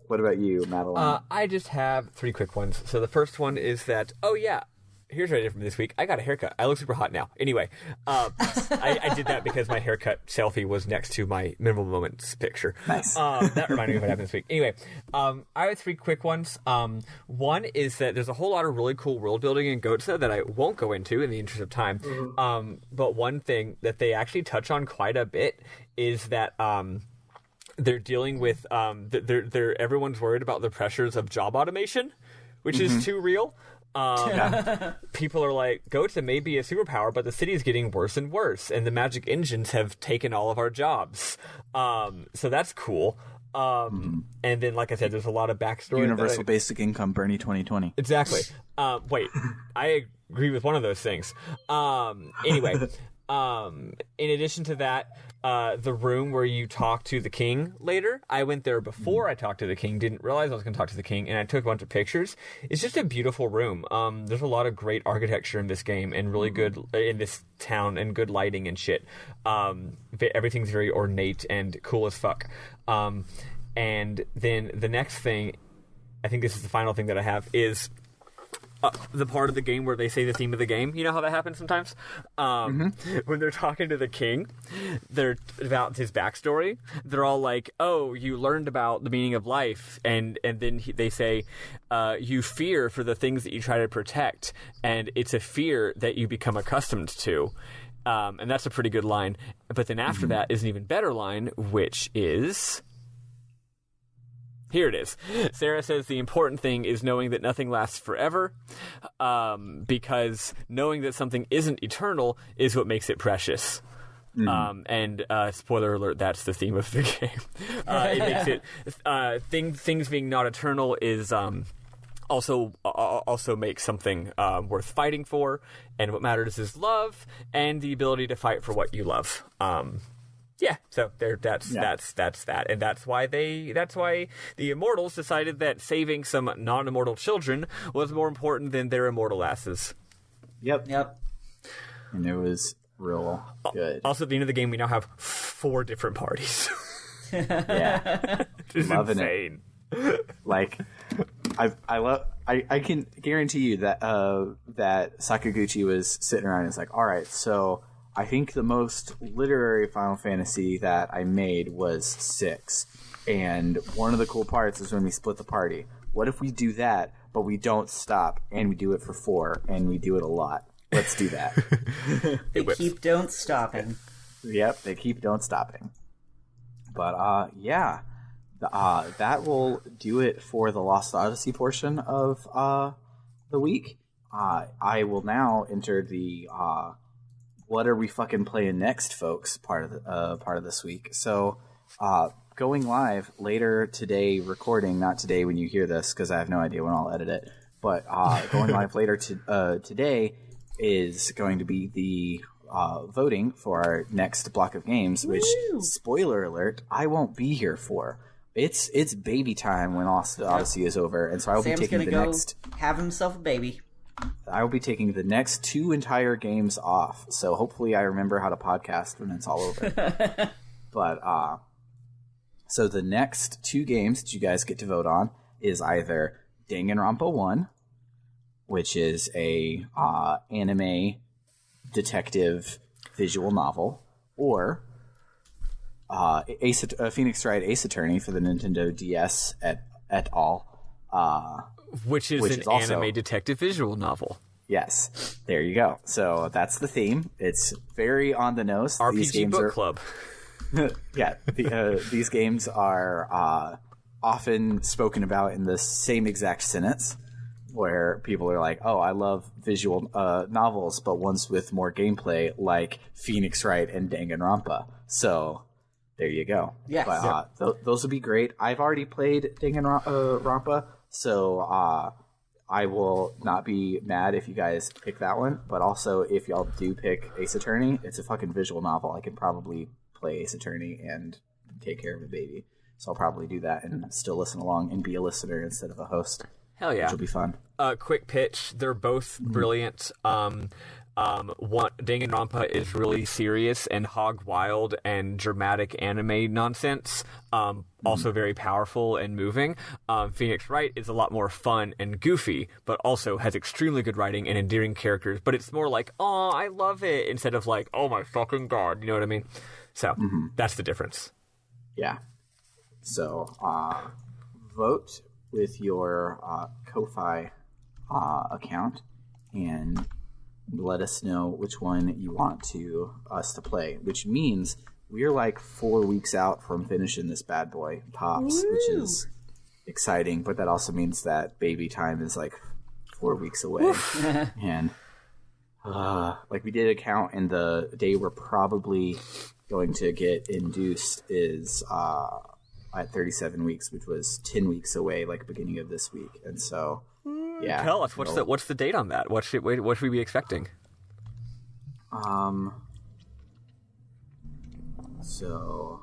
What about you, Madeline? I just have 3 quick ones. So the first one is that, here's what I did from this week. I got a haircut. I look super hot now. Anyway, I did that because my haircut selfie was next to my memorable moments picture. Nice. That reminded me of what happened this week. Anyway, I have 3 quick ones. One is that there's a whole lot of really cool world building in Ghotza that I won't go into in the interest of time. But one thing that they actually touch on quite a bit is that they're dealing with everyone's worried about the pressures of job automation, which is too real. People are like, Ghotza may be a superpower, but the city is getting worse and worse, and the magic engines have taken all of our jobs. So that's cool. And then, like I said, there's a lot of backstory. Universal basic income, Bernie 2020. Exactly. Wait, I agree with one of those things. Anyway, in addition to that, the room where you talk to the king later, I went there before I talked to the king, didn't realize I was going to talk to the king, and I took a bunch of pictures. It's just a beautiful room. There's a lot of great architecture in this game and really good in this town and good lighting and shit. Everything's very ornate and cool as fuck. And then the next thing, I think this is the final thing that I have, is the part of the game where they say the theme of the game. You know how that happens sometimes? When they're talking to the king, they're about his backstory. They're all like, "Oh, you learned about the meaning of life," and then they say, "You fear for the things that you try to protect, and it's a fear that you become accustomed to." And that's a pretty good line. But then after that is an even better line, which is... Here it is. Sarah says the important thing is knowing that nothing lasts forever, because knowing that something isn't eternal is what makes it precious. And spoiler alert, that's the theme of the game. It makes it things being not eternal is also makes something worth fighting for, and what matters is love and the ability to fight for what you love. Yeah, so that's that, and that's why the Immortals decided that saving some non-immortal children was more important than their immortal asses. Yep. And it was real good. Also, at the end of the game, we now have 4 different parties. Yeah, loving insane. Like, I can guarantee you that that Sakaguchi was sitting around and was like, all right, so I think the most literary Final Fantasy that I made was 6. And one of the cool parts is when we split the party. What if we do that, but we don't stop, and we do it for 4, and we do it a lot. Let's do that. They keep don't stopping. Yep, they keep don't stopping. But yeah, that will do it for the Lost Odyssey portion of the week. I will now enter the what are we fucking playing next, folks? Part of this week. So going live later today, recording not today when you hear this because I have no idea when I'll edit it. But going live later today is going to be the voting for our next block of games, which, spoiler alert, I won't be here for. It's baby time when Lost Odyssey is over, and so I will be taking the next... have himself a baby. I will be taking the next 2 entire games off, so hopefully I remember how to podcast when it's all over. But, so the next 2 games that you guys get to vote on is either Danganronpa 1, which is a anime detective visual novel, or Phoenix Wright Ace Attorney for the Nintendo DS et al. Which is also anime detective visual novel. Yes, there you go. So that's the theme. It's very on the nose. RPG these games book club. Yeah, these games are often spoken about in the same exact sentence, where people are like, oh, I love visual novels, but ones with more gameplay, like Phoenix Wright and Danganronpa. So there you go. Yes. But, those would be great. I've already played Danganronpa, so I will not be mad if you guys pick that one. But also, if y'all do pick Ace Attorney, it's a fucking visual novel. I can probably play Ace Attorney and take care of a baby. So I'll probably do that and still listen along and be a listener instead of a host. Hell yeah. Which will be fun. Quick pitch. They're both brilliant. Danganronpa is really serious and hog wild and dramatic anime nonsense. Also very powerful and moving. Phoenix Wright is a lot more fun and goofy, but also has extremely good writing and endearing characters. But it's more like, oh, I love it, instead of like, oh my fucking god. You know what I mean? So that's the difference. Yeah. So vote with your Ko-Fi account and let us know which one you want us to play, which means we're like 4 weeks out from finishing this bad boy tops. Woo! Which is exciting, but that also means that baby time is like 4 weeks away. And like we did a count, and the day we're probably going to get induced is at 37 weeks, which was 10 weeks away, like beginning of this week. And so yeah, tell us what's the date on that? What should we be expecting? So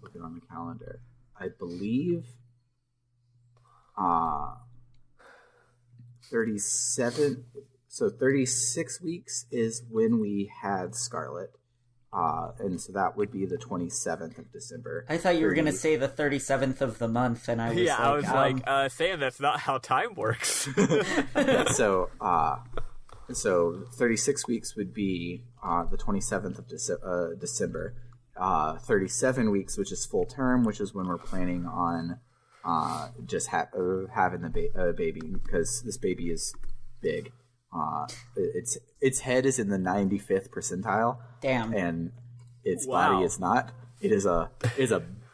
looking on the calendar, I believe 37. So 36 weeks is when we had Scarlet. And so that would be the 27th of December. I thought you were going to say the 37th of the month, and I was Sam, that's not how time works. So 36 weeks would be the 27th of December. 37 weeks, which is full term, which is when we're planning on just having the baby, because this baby is big. Its head is in the 95th percentile. Damn. And its body is not. It is a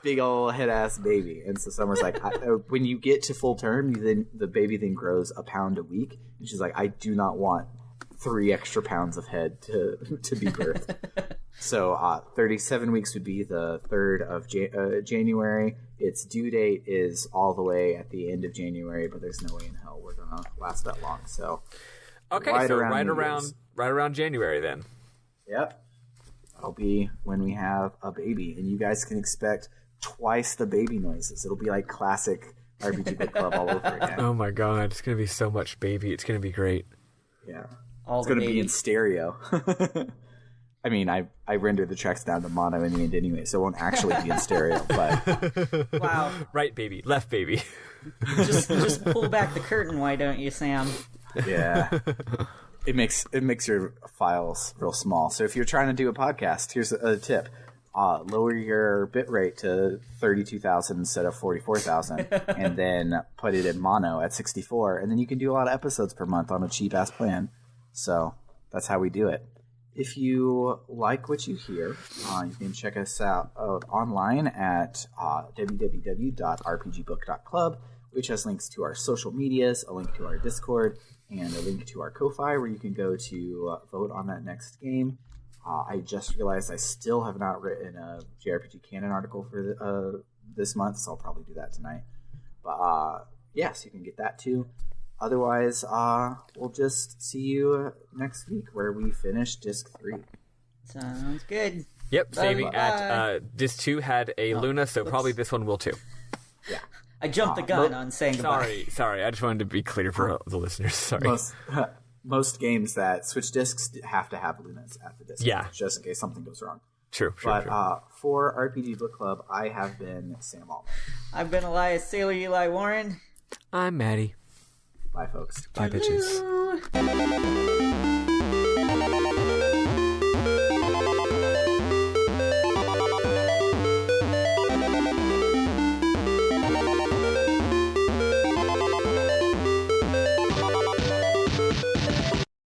big old head ass baby. And so Summer's like, when you get to full term, the baby then grows a pound a week. And she's like, I do not want 3 extra pounds of head to be birthed. So 37 weeks would be the 3rd of January. Its due date is all the way at the end of January, but there's no way in hell we're gonna last that long. So okay, right around January then. Yep. That'll be when we have a baby, and you guys can expect twice the baby noises. It'll be like classic RPG Book Club all over again. Oh my god, it's gonna be so much baby. It's gonna be great. Yeah. It's gonna be in stereo. I mean, I rendered the tracks down to mono in the end anyway, so it won't actually be in stereo, but wow. Right baby, left baby. just pull back the curtain, why don't you, Sam? Yeah. It makes your files real small. So if you're trying to do a podcast, here's a tip. lower your bitrate to 32,000 instead of 44,000, and then put it in mono at 64, and then you can do a lot of episodes per month on a cheap ass plan. So that's how we do it. If you like what you hear, you can check us out online at www.rpgbook.club, which has links to our social medias, a link to our Discord, and a link to our Ko-Fi where you can go to vote on that next game. I just realized I still have not written a JRPG canon article for this month, so I'll probably do that tonight. But yes, you can get that too. Otherwise, we'll just see you next week where we finish Disc 3. Sounds good. Yep, saving at Disc 2 had a Luna, so probably this one will too. Yeah. I jumped the gun on saying goodbye. Sorry. I just wanted to be clear for the listeners. Sorry. Most games that switch discs have to have Lunas at the disc. Yeah. Just in case something goes wrong. True. For RPG Book Club, I have been Sam Allman. I've been Elias Sailor Eli Warren. I'm Maddie. Bye, folks. Bye, bitches.